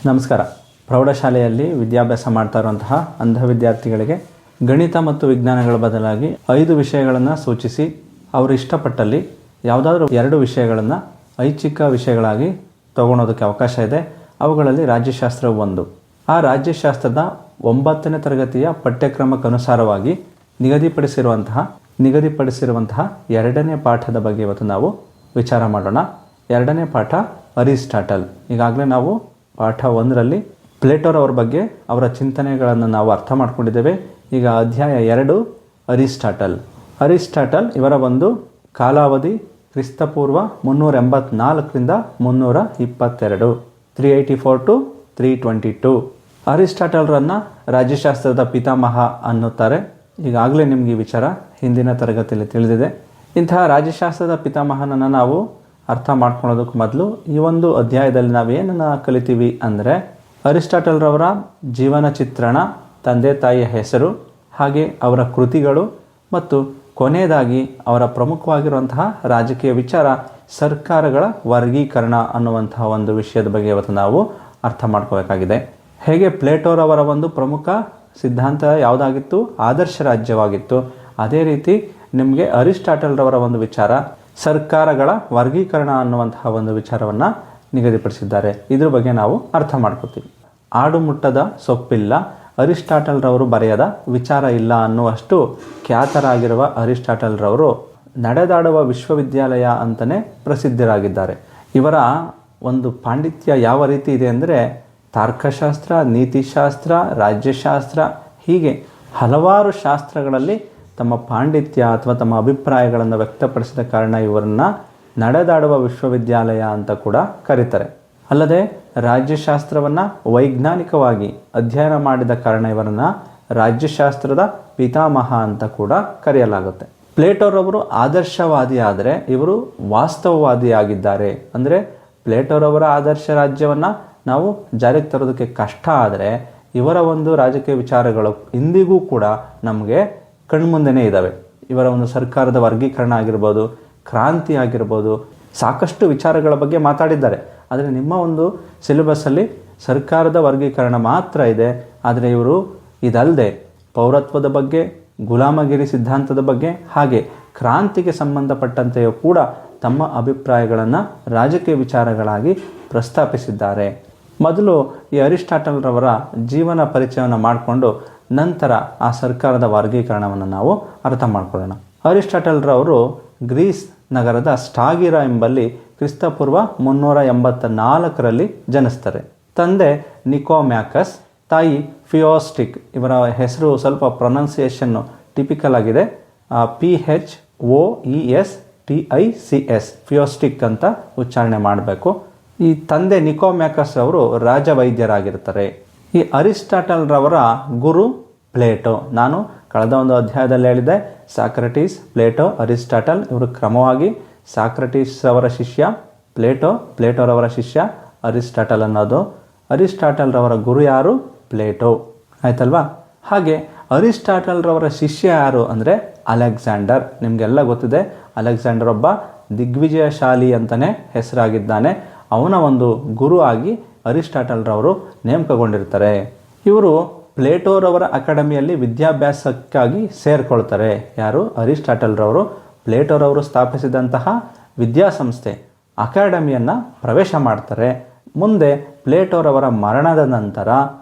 ನಮಸ್ಕಾರ. ಪ್ರೌಢಶಾಲೆಯಲ್ಲಿ ವಿದ್ಯಾಭ್ಯಾಸ ಮಾಡ್ತಾ ಇರುವಂತಹ ಅಂಧ ವಿದ್ಯಾರ್ಥಿಗಳಿಗೆ ಗಣಿತ ಮತ್ತು ವಿಜ್ಞಾನಗಳ ಬದಲಾಗಿ 5 ವಿಷಯಗಳನ್ನು ಸೂಚಿಸಿ ಅವರು ಇಷ್ಟಪಟ್ಟಲ್ಲಿ ಯಾವುದಾದ್ರೂ 2 ವಿಷಯಗಳನ್ನು ಐಚ್ಛಿಕ ವಿಷಯಗಳಾಗಿ ತಗೊಳೋದಕ್ಕೆ ಅವಕಾಶ ಇದೆ. ಅವುಗಳಲ್ಲಿ ರಾಜ್ಯಶಾಸ್ತ್ರ ಒಂದು. ಆ ರಾಜ್ಯಶಾಸ್ತ್ರದ 9ನೇ ತರಗತಿಯ ಪಠ್ಯಕ್ರಮಕ್ಕನುಸಾರವಾಗಿ ನಿಗದಿಪಡಿಸಿರುವಂತಹ 2ನೇ ಪಾಠದ ಬಗ್ಗೆ ಇವತ್ತು ನಾವು ವಿಚಾರ ಮಾಡೋಣ. 2ನೇ ಪಾಠ ಅರಿಸ್ಟಾಟಲ್. ಈಗಾಗಲೇ ನಾವು ಪಾಠ 1ರಲ್ಲಿ ಪ್ಲೇಟೋರವರ ಬಗ್ಗೆ ಅವರ ಚಿಂತನೆಗಳನ್ನು ನಾವು ಅರ್ಥ ಮಾಡ್ಕೊಂಡಿದ್ದೇವೆ. ಈಗ ಅಧ್ಯಾಯ 2 ಅರಿಸ್ಟಾಟಲ್ ಇವರ ಒಂದು ಕಾಲಾವಧಿ ಕ್ರಿಸ್ತಪೂರ್ವ 384ರಿಂದ 322, 384 to 322. ಅರಿಸ್ಟಾಟಲ್ರನ್ನು ರಾಜ್ಯಶಾಸ್ತ್ರದ ಪಿತಾಮಹ ಅನ್ನುತ್ತಾರೆ. ಈಗಾಗಲೇ ನಿಮಗೆ ಈ ವಿಚಾರ ಹಿಂದಿನ ತರಗತಿಯಲ್ಲಿ ತಿಳಿದಿದೆ. ಇಂತಹ ರಾಜ್ಯಶಾಸ್ತ್ರದ ಪಿತಾಮಹನನ್ನು ನಾವು ಅರ್ಥ ಮಾಡ್ಕೊಳ್ಳೋದಕ್ಕೆ ಮೊದಲು ಈ ಒಂದು ಅಧ್ಯಾಯದಲ್ಲಿ ನಾವೇನನ್ನು ಕಲಿತೀವಿ ಅಂದರೆ ಅರಿಸ್ಟಾಟಲ್ರವರ ಜೀವನ ಚಿತ್ರಣ, ತಂದೆ ತಾಯಿಯ ಹೆಸರು, ಹಾಗೆ ಅವರ ಕೃತಿಗಳು ಮತ್ತು ಕೊನೆಯದಾಗಿ ಅವರ ಪ್ರಮುಖವಾಗಿರುವಂತಹ ರಾಜಕೀಯ ವಿಚಾರ ಸರ್ಕಾರಗಳ ವರ್ಗೀಕರಣ ಅನ್ನುವಂತಹ ಒಂದು ವಿಷಯದ ಬಗ್ಗೆ ಇವತ್ತು ನಾವು ಅರ್ಥ ಮಾಡ್ಕೋಬೇಕಾಗಿದೆ. ಹೇಗೆ ಪ್ಲೇಟೋರವರ ಒಂದು ಪ್ರಮುಖ ಸಿದ್ಧಾಂತ ಯಾವುದಾಗಿತ್ತು? ಆದರ್ಶ ರಾಜ್ಯವಾಗಿತ್ತು. ಅದೇ ರೀತಿ ನಿಮಗೆ ಅರಿಸ್ಟಾಟಲ್ರವರ ಒಂದು ವಿಚಾರ ಸರ್ಕಾರಗಳ ವರ್ಗೀಕರಣ ಅನ್ನುವಂತಹ ಒಂದು ವಿಚಾರವನ್ನು ನಿಗದಿಪಡಿಸಿದ್ದಾರೆ. ಇದ್ರ ಬಗ್ಗೆ ನಾವು ಅರ್ಥ ಮಾಡ್ಕೋತೀವಿ. ಆಡು ಮುಟ್ಟದ ಸೊಪ್ಪಿಲ್ಲ, ಅರಿಸ್ಟಾಟಲ್ರವರು ಬರೆಯದ ವಿಚಾರ ಇಲ್ಲ ಅನ್ನುವಷ್ಟು ಖ್ಯಾತರಾಗಿರುವ ಅರಿಸ್ಟಾಟಲ್ರವರು ನಡೆದಾಡುವ ವಿಶ್ವವಿದ್ಯಾಲಯ ಅಂತಲೇ ಪ್ರಸಿದ್ಧರಾಗಿದ್ದಾರೆ. ಇವರ ಒಂದು ಪಾಂಡಿತ್ಯ ಯಾವ ರೀತಿ ಇದೆ ಅಂದರೆ ತಾರ್ಕಶಾಸ್ತ್ರ, ನೀತಿಶಾಸ್ತ್ರ, ರಾಜ್ಯಶಾಸ್ತ್ರ ಹೀಗೆ ಹಲವಾರು ಶಾಸ್ತ್ರಗಳಲ್ಲಿ ತಮ್ಮ ಪಾಂಡಿತ್ಯ ಅಥವಾ ತಮ್ಮ ಅಭಿಪ್ರಾಯಗಳನ್ನು ವ್ಯಕ್ತಪಡಿಸಿದ ಕಾರಣ ಇವರನ್ನು ನಡೆದಾಡುವ ವಿಶ್ವವಿದ್ಯಾಲಯ ಅಂತ ಕೂಡ ಕರೀತಾರೆ. ಅಲ್ಲದೆ ರಾಜ್ಯಶಾಸ್ತ್ರವನ್ನು ವೈಜ್ಞಾನಿಕವಾಗಿ ಅಧ್ಯಯನ ಮಾಡಿದ ಕಾರಣ ಇವರನ್ನು ರಾಜ್ಯಶಾಸ್ತ್ರದ ಪಿತಾಮಹ ಅಂತ ಕೂಡ ಕರೆಯಲಾಗುತ್ತೆ. ಪ್ಲೇಟೋರವರು ಆದರ್ಶವಾದಿ ಆದರೆ ಇವರು ವಾಸ್ತವವಾದಿಯಾಗಿದ್ದಾರೆ. ಅಂದರೆ ಪ್ಲೇಟೋರವರ ಆದರ್ಶ ರಾಜ್ಯವನ್ನು ನಾವು ಜಾರಿಗೆ ತರೋದಕ್ಕೆ ಕಷ್ಟ ಆದರೆ ಇವರ ಒಂದು ರಾಜಕೀಯ ವಿಚಾರಗಳು ಇಂದಿಗೂ ಕೂಡ ನಮಗೆ ಕಣ್ಮುಂದೆನೇ ಇದ್ದಾವೆ. ಇವರ ಒಂದು ಸರ್ಕಾರದ ವರ್ಗೀಕರಣ ಆಗಿರ್ಬೋದು, ಕ್ರಾಂತಿ ಆಗಿರ್ಬೋದು, ಸಾಕಷ್ಟು ವಿಚಾರಗಳ ಬಗ್ಗೆ ಮಾತಾಡಿದ್ದಾರೆ. ಆದರೆ ನಿಮ್ಮ ಒಂದು ಸಿಲೆಬಸ್ಸಲ್ಲಿ ಸರ್ಕಾರದ ವರ್ಗೀಕರಣ ಮಾತ್ರ ಇದೆ. ಆದರೆ ಇವರು ಇದಲ್ಲದೆ ಪೌರತ್ವದ ಬಗ್ಗೆ, ಗುಲಾಮಗಿರಿ ಸಿದ್ಧಾಂತದ ಬಗ್ಗೆ ಹಾಗೆ ಕ್ರಾಂತಿಗೆ ಸಂಬಂಧಪಟ್ಟಂತೆಯೂ ಕೂಡ ತಮ್ಮ ಅಭಿಪ್ರಾಯಗಳನ್ನು ರಾಜಕೀಯ ವಿಚಾರಗಳಾಗಿ ಪ್ರಸ್ತಾಪಿಸಿದ್ದಾರೆ. ಮೊದಲು ಈ ಅರಿಸ್ಟಾಟಲ್ರವರ ಜೀವನ ಪರಿಚಯವನ್ನು ಮಾಡಿಕೊಂಡು ನಂತರ ಆ ಸರ್ಕಾರದ ವರ್ಗೀಕರಣವನ್ನು ನಾವು ಅರ್ಥ ಮಾಡ್ಕೊಳ್ಳೋಣ. ಅರಿಸ್ಟಾಟಲ್ರವರು ಗ್ರೀಸ್ ನಗರದ ಸ್ಟಾಗಿರಾ ಎಂಬಲ್ಲಿ ಕ್ರಿಸ್ತಪೂರ್ವ 384ರಲ್ಲಿ ಜನಿಸ್ತಾರೆ. ತಂದೆ ನಿಕೋಮ್ಯಾಕಸ್, ತಾಯಿ ಫಿಯೋಸ್ಟಿಕ್. ಇವರ ಹೆಸರು ಸ್ವಲ್ಪ ಪ್ರೊನೌನ್ಸಿಯೇಷನ್ನು ಟಿಪಿಕಲ್ ಆಗಿದೆ. PHOESTICS ಫಿಯೋಸ್ಟಿಕ್ ಅಂತ ಉಚ್ಚಾರಣೆ ಮಾಡಬೇಕು. ಈ ತಂದೆ ನಿಕೋಮ್ಯಾಕಸ್ ಅವರು ರಾಜವೈದ್ಯರಾಗಿರ್ತಾರೆ. ಈ ಅರಿಸ್ಟಾಟಲ್ರವರ ಗುರು ಪ್ಲೇಟೋ. ನಾನು ಕಳೆದ ಒಂದು ಅಧ್ಯಾಯದಲ್ಲಿ ಹೇಳಿದ್ದೆ, ಸಾಕ್ರಟೀಸ್, ಪ್ಲೇಟೋ, ಅರಿಸ್ಟಾಟಲ್ ಇವರು ಕ್ರಮವಾಗಿ ಸಾಕ್ರಟೀಸ್ ಅವರ ಶಿಷ್ಯ ಪ್ಲೇಟೋ, ಪ್ಲೇಟೋರವರ ಶಿಷ್ಯ ಅರಿಸ್ಟಾಟಲ್ ಅನ್ನೋದು. ಅರಿಸ್ಟಾಟಲ್ರವರ ಗುರು ಯಾರು? ಪ್ಲೇಟೋ. ಆಯ್ತಲ್ವಾ? ಹಾಗೆ ಅರಿಸ್ಟಾಟಲ್ರವರ ಶಿಷ್ಯ ಯಾರು ಅಂದರೆ ಅಲೆಕ್ಸಾಂಡರ್. ನಿಮಗೆಲ್ಲ ಗೊತ್ತಿದೆ, ಅಲೆಕ್ಸಾಂಡರ್ ಒಬ್ಬ ದಿಗ್ವಿಜಯಶಾಲಿ ಅಂತಲೇ ಹೆಸರಾಗಿದ್ದಾನೆ. ಅವನ ಒಂದು ಗುರು ಆಗಿ ಅರಿಸ್ಟಾಟಲ್ರವರು ನೇಮಕಗೊಂಡಿರ್ತಾರೆ. ಇವರು ಪ್ಲೇಟೋರವರ ಅಕಾಡೆಮಿಯಲ್ಲಿ ವಿದ್ಯಾಭ್ಯಾಸಕ್ಕಾಗಿ ಸೇರಿಕೊಳ್ತಾರೆ. ಯಾರು? ಅರಿಸ್ಟಾಟಲ್ರವರು ಪ್ಲೇಟೋರವರು ಸ್ಥಾಪಿಸಿದಂತಹ ವಿದ್ಯಾಸಂಸ್ಥೆ ಅಕಾಡೆಮಿಯನ್ನು ಪ್ರವೇಶ ಮಾಡ್ತಾರೆ. ಮುಂದೆ ಪ್ಲೇಟೋರವರ ಮರಣದ ನಂತರ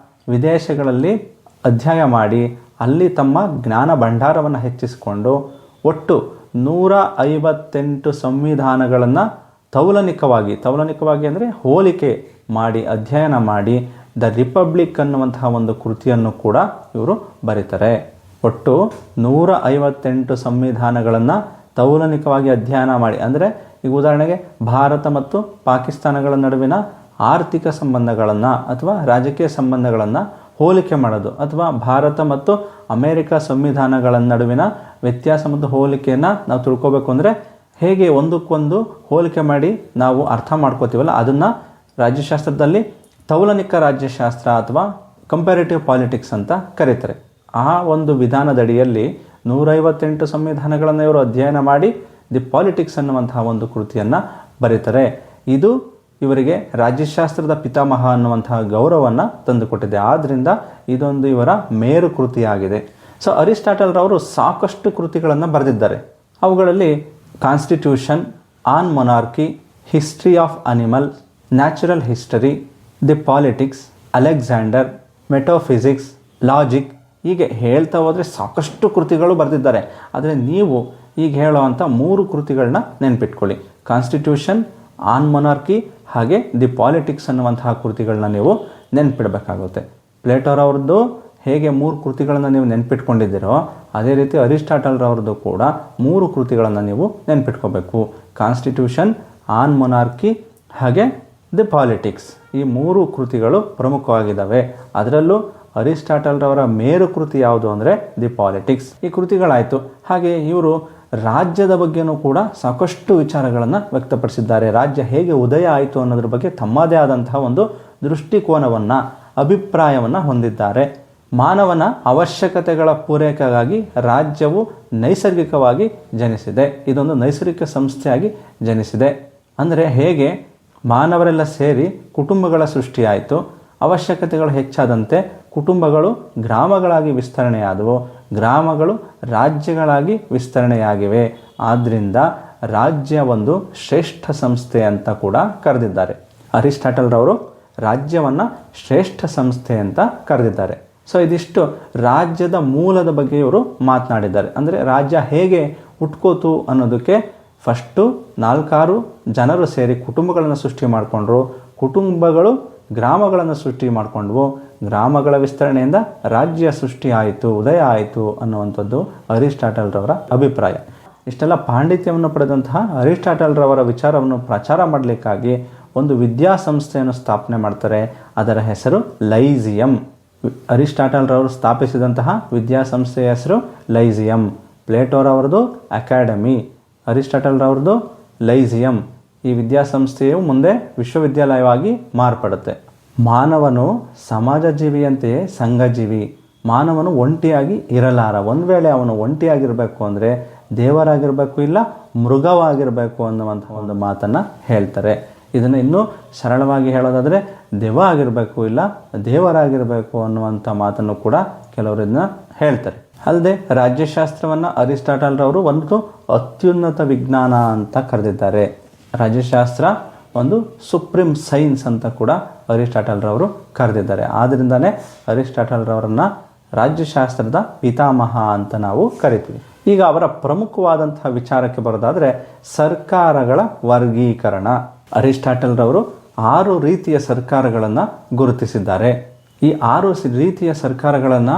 ವಿದೇಶಗಳಲ್ಲಿ ಅಧ್ಯಯನ ಮಾಡಿ ಅಲ್ಲಿ ತಮ್ಮ ಜ್ಞಾನ ಭಂಡಾರವನ್ನು ಹೆಚ್ಚಿಸಿಕೊಂಡು ಒಟ್ಟು 158 ಸಂವಿಧಾನಗಳನ್ನು ತೌಲನಿಕವಾಗಿ ಅಂದರೆ ಹೋಲಿಕೆ ಮಾಡಿ ಅಧ್ಯಯನ ಮಾಡಿ ದ ರಿಪಬ್ಲಿಕ್ ಅನ್ನುವಂತಹ ಒಂದು ಕೃತಿಯನ್ನು ಕೂಡ ಇವರು ಬರೀತಾರೆ. ಒಟ್ಟು 158 ಸಂವಿಧಾನಗಳನ್ನು ತೌಲನಿಕವಾಗಿ ಅಧ್ಯಯನ ಮಾಡಿ, ಅಂದರೆ ಈಗ ಉದಾಹರಣೆಗೆ ಭಾರತ ಮತ್ತು ಪಾಕಿಸ್ತಾನಗಳ ನಡುವಿನ ಆರ್ಥಿಕ ಸಂಬಂಧಗಳನ್ನು ಅಥವಾ ರಾಜಕೀಯ ಸಂಬಂಧಗಳನ್ನು ಹೋಲಿಕೆ ಮಾಡೋದು, ಅಥವಾ ಭಾರತ ಮತ್ತು ಅಮೇರಿಕ ಸಂವಿಧಾನಗಳ ನಡುವಿನ ವ್ಯತ್ಯಾಸ ಮತ್ತು ಹೋಲಿಕೆಯನ್ನು ನಾವು ತಿಳ್ಕೋಬೇಕು ಅಂದರೆ ಹೇಗೆ ಒಂದಕ್ಕೊಂದು ಹೋಲಿಕೆ ಮಾಡಿ ನಾವು ಅರ್ಥ ಮಾಡ್ಕೋತೀವಲ್ಲ, ಅದನ್ನು ರಾಜ್ಯಶಾಸ್ತ್ರದಲ್ಲಿ ತೌಲನಿಕ ರಾಜ್ಯಶಾಸ್ತ್ರ ಅಥವಾ ಕಂಪ್ಯಾರಿಟಿವ್ ಪಾಲಿಟಿಕ್ಸ್ ಅಂತ ಕರೀತಾರೆ. ಆ ಒಂದು ವಿಧಾನದಡಿಯಲ್ಲಿ 158 ಸಂವಿಧಾನಗಳನ್ನು ಇವರು ಅಧ್ಯಯನ ಮಾಡಿ ದಿ ಪಾಲಿಟಿಕ್ಸ್ ಅನ್ನುವಂತಹ ಒಂದು ಕೃತಿಯನ್ನು ಬರೀತಾರೆ. ಇದು ಇವರಿಗೆ ರಾಜ್ಯಶಾಸ್ತ್ರದ ಪಿತಾಮಹ ಅನ್ನುವಂತಹ ಗೌರವವನ್ನು ತಂದುಕೊಟ್ಟಿದೆ. ಆದ್ದರಿಂದ ಇದೊಂದು ಇವರ ಮೇರು ಕೃತಿಯಾಗಿದೆ. ಸೊ ಅರಿಸ್ಟಾಟಲ್ ರವರು ಸಾಕಷ್ಟು ಕೃತಿಗಳನ್ನು ಬರೆದಿದ್ದಾರೆ. ಅವುಗಳಲ್ಲಿ constitution, on monarchy, history of animal, natural history, the politics, Alexander, metaphysics, logic, ಹೀಗೆ ಹೇಳ್ತಾ ಹೋದರೆ ಸಾಕಷ್ಟು ಕೃತಿಗಳು ಬರೆದಿದ್ದಾರೆ. ಆದರೆ ನೀವು ಈಗ ಹೇಳೋವಂಥ 3 ಕೃತಿಗಳನ್ನ ನೆನ್ಪಿಟ್ಕೊಳ್ಳಿ. ಕಾನ್ಸ್ಟಿಟ್ಯೂಷನ್, ಆನ್ ಮೊನಾರ್ಕಿ ಹಾಗೆ ದಿ ಪಾಲಿಟಿಕ್ಸ್ ಅನ್ನುವಂತಹ ಕೃತಿಗಳನ್ನ ನೀವು ನೆನ್ಪಿಡಬೇಕಾಗುತ್ತೆ. ಪ್ಲೇಟೋರವ್ರದ್ದು ಹೇಗೆ 3 ಕೃತಿಗಳನ್ನು ನೀವು ನೆನ್ಪಿಟ್ಕೊಂಡಿದ್ದೀರೋ ಅದೇ ರೀತಿ ಅರಿಸ್ಟಾಟಲ್ ರವ್ರದ್ದು ಕೂಡ 3 ಕೃತಿಗಳನ್ನು ನೀವು ನೆನ್ಪಿಟ್ಕೋಬೇಕು. ಕಾನ್ಸ್ಟಿಟ್ಯೂಷನ್, ಆನ್ ಮೊನಾರ್ಕಿ ಹಾಗೆ ದಿ ಪಾಲಿಟಿಕ್ಸ್, ಈ 3 ಕೃತಿಗಳು ಪ್ರಮುಖವಾಗಿದ್ದಾವೆ. ಅದರಲ್ಲೂ ಅರಿಸ್ಟಾಟಲ್ ರವರ ಮೇರು ಕೃತಿ ಯಾವುದು ಅಂದರೆ ದಿ ಪಾಲಿಟಿಕ್ಸ್. ಈ ಕೃತಿಗಳಾಯಿತು. ಹಾಗೆ ಇವರು ರಾಜ್ಯದ ಬಗ್ಗೆನೂ ಕೂಡ ಸಾಕಷ್ಟು ವಿಚಾರಗಳನ್ನು ವ್ಯಕ್ತಪಡಿಸಿದ್ದಾರೆ. ರಾಜ್ಯ ಹೇಗೆ ಉದಯ ಆಯಿತು ಅನ್ನೋದ್ರ ಬಗ್ಗೆ ತಮ್ಮದೇ ಆದಂತಹ ಒಂದು ದೃಷ್ಟಿಕೋನವನ್ನು, ಅಭಿಪ್ರಾಯವನ್ನು ಹೊಂದಿದ್ದಾರೆ. ಮಾನವನ ಅವಶ್ಯಕತೆಗಳ ಪೂರೈಕೆಗಾಗಿ ರಾಜ್ಯವು ನೈಸರ್ಗಿಕವಾಗಿ ಜನಿಸಿದೆ. ಇದೊಂದು ನೈಸರ್ಗಿಕ ಸಂಸ್ಥೆಯಾಗಿ ಜನಿಸಿದೆ. ಅಂದರೆ ಹೇಗೆ ಮಾನವರೆಲ್ಲ ಸೇರಿ ಕುಟುಂಬಗಳ ಸೃಷ್ಟಿಯಾಯಿತು, ಅವಶ್ಯಕತೆಗಳು ಹೆಚ್ಚಾದಂತೆ ಕುಟುಂಬಗಳು ಗ್ರಾಮಗಳಾಗಿ ವಿಸ್ತರಣೆಯಾದವು, ಗ್ರಾಮಗಳು ರಾಜ್ಯಗಳಾಗಿ ವಿಸ್ತರಣೆಯಾಗಿವೆ. ಆದ್ದರಿಂದ ರಾಜ್ಯ ಒಂದು ಶ್ರೇಷ್ಠ ಸಂಸ್ಥೆ ಅಂತ ಕೂಡ ಕರೆದಿದ್ದಾರೆ. ಅರಿಸ್ಟಾಟಲ್ ರವರು ರಾಜ್ಯವನ್ನು ಶ್ರೇಷ್ಠ ಸಂಸ್ಥೆ ಅಂತ ಕರೆದಿದ್ದಾರೆ. ಸೊ ಇದಿಷ್ಟು ರಾಜ್ಯದ ಮೂಲದ ಬಗ್ಗೆ ಇವರು ಮಾತನಾಡಿದ್ದಾರೆ. ಅಂದರೆ ರಾಜ್ಯ ಹೇಗೆ ಹುಟ್ಕೋತು ಅನ್ನೋದಕ್ಕೆ ಫಸ್ಟು 4-6 ಜನರು ಸೇರಿ ಕುಟುಂಬಗಳನ್ನು ಸೃಷ್ಟಿ ಮಾಡಿಕೊಂಡ್ರು, ಕುಟುಂಬಗಳು ಗ್ರಾಮಗಳನ್ನು ಸೃಷ್ಟಿ ಮಾಡಿಕೊಂಡ್ವು, ಗ್ರಾಮಗಳ ವಿಸ್ತರಣೆಯಿಂದ ರಾಜ್ಯ ಸೃಷ್ಟಿ ಆಯಿತು, ಉದಯ ಆಯಿತು ಅನ್ನುವಂಥದ್ದು ಅರಿಸ್ಟಾಟಲ್ ರವರ ಅಭಿಪ್ರಾಯ. ಇಷ್ಟೆಲ್ಲ ಪಾಂಡಿತ್ಯವನ್ನು ಪಡೆದಂತಹ ಅರಿಸ್ಟಾಟಲ್ ರವರ ವಿಚಾರವನ್ನು ಪ್ರಚಾರ ಮಾಡಲಿಕ್ಕಾಗಿ ಒಂದು ವಿದ್ಯಾಸಂಸ್ಥೆಯನ್ನು ಸ್ಥಾಪನೆ ಮಾಡ್ತಾರೆ. ಅದರ ಹೆಸರು ಲೈಸಿಯಂ. ಅರಿಸ್ಟಾಟಲ್ ರವರು ಸ್ಥಾಪಿಸಿದಂತಹ ವಿದ್ಯಾಸಂಸ್ಥೆಯ ಹೆಸರು ಲೈಸಿಯಂ. ಪ್ಲೇಟೋರವರದು ಅಕಾಡೆಮಿ, ಅರಿಸ್ಟಾಟಲ್ ರವ್ರದ್ದು ಲೈಸಿಯಂ. ಈ ವಿದ್ಯಾಸಂಸ್ಥೆಯು ಮುಂದೆ ವಿಶ್ವವಿದ್ಯಾಲಯವಾಗಿ ಮಾರ್ಪಡುತ್ತೆ. ಮಾನವನು ಸಮಾಜ ಜೀವಿಯಂತೆಯೇ ಸಂಘಜೀವಿ. ಮಾನವನು ಒಂಟಿಯಾಗಿ ಇರಲಾರ. ಒಂದು ವೇಳೆ ಅವನು ಒಂಟಿಯಾಗಿರಬೇಕು ಅಂದರೆ ದೇವರಾಗಿರಬೇಕು, ಇಲ್ಲ ಮೃಗವಾಗಿರಬೇಕು ಅನ್ನುವಂಥ ಒಂದು ಮಾತನ್ನು ಹೇಳ್ತಾರೆ. ಇದನ್ನು ಇನ್ನೂ ಸರಳವಾಗಿ ಹೇಳೋದಾದರೆ ದೆವ್ವ ಆಗಿರಬೇಕು, ಇಲ್ಲ ದೇವರಾಗಿರಬೇಕು ಅನ್ನುವಂಥ ಮಾತನ್ನು ಕೂಡ ಕೆಲವರು ಇದನ್ನ ಹೇಳ್ತಾರೆ. ಅಲ್ಲದೆ ರಾಜ್ಯಶಾಸ್ತ್ರವನ್ನು ಅರಿಸ್ಟಾಟಲ್ ರವರು ಒಂದು ಅತ್ಯುನ್ನತ ವಿಜ್ಞಾನ ಅಂತ ಕರೆದಿದ್ದಾರೆ. ರಾಜ್ಯಶಾಸ್ತ್ರ ಒಂದು ಸುಪ್ರೀಂ ಸೈನ್ಸ್ ಅಂತ ಕೂಡ ಅರಿಸ್ಟಾಟಲ್ ರವರು ಕರೆದಿದ್ದಾರೆ. ಆದ್ದರಿಂದನೇ ಅರಿಸ್ಟಾಟಲ್ ರವರನ್ನು ರಾಜ್ಯಶಾಸ್ತ್ರದ ಪಿತಾಮಹ ಅಂತ ನಾವು ಕರಿತೀವಿ. ಈಗ ಅವರ ಪ್ರಮುಖವಾದಂತಹ ವಿಚಾರಕ್ಕೆ ಬರೋದಾದರೆ ಸರ್ಕಾರಗಳ ವರ್ಗೀಕರಣ. ಅರಿಸ್ಟಾಟಲ್ ರವರು 6 ರೀತಿಯ ಸರ್ಕಾರಗಳನ್ನು ಗುರುತಿಸಿದ್ದಾರೆ. ಈ 6 ರೀತಿಯ ಸರ್ಕಾರಗಳನ್ನು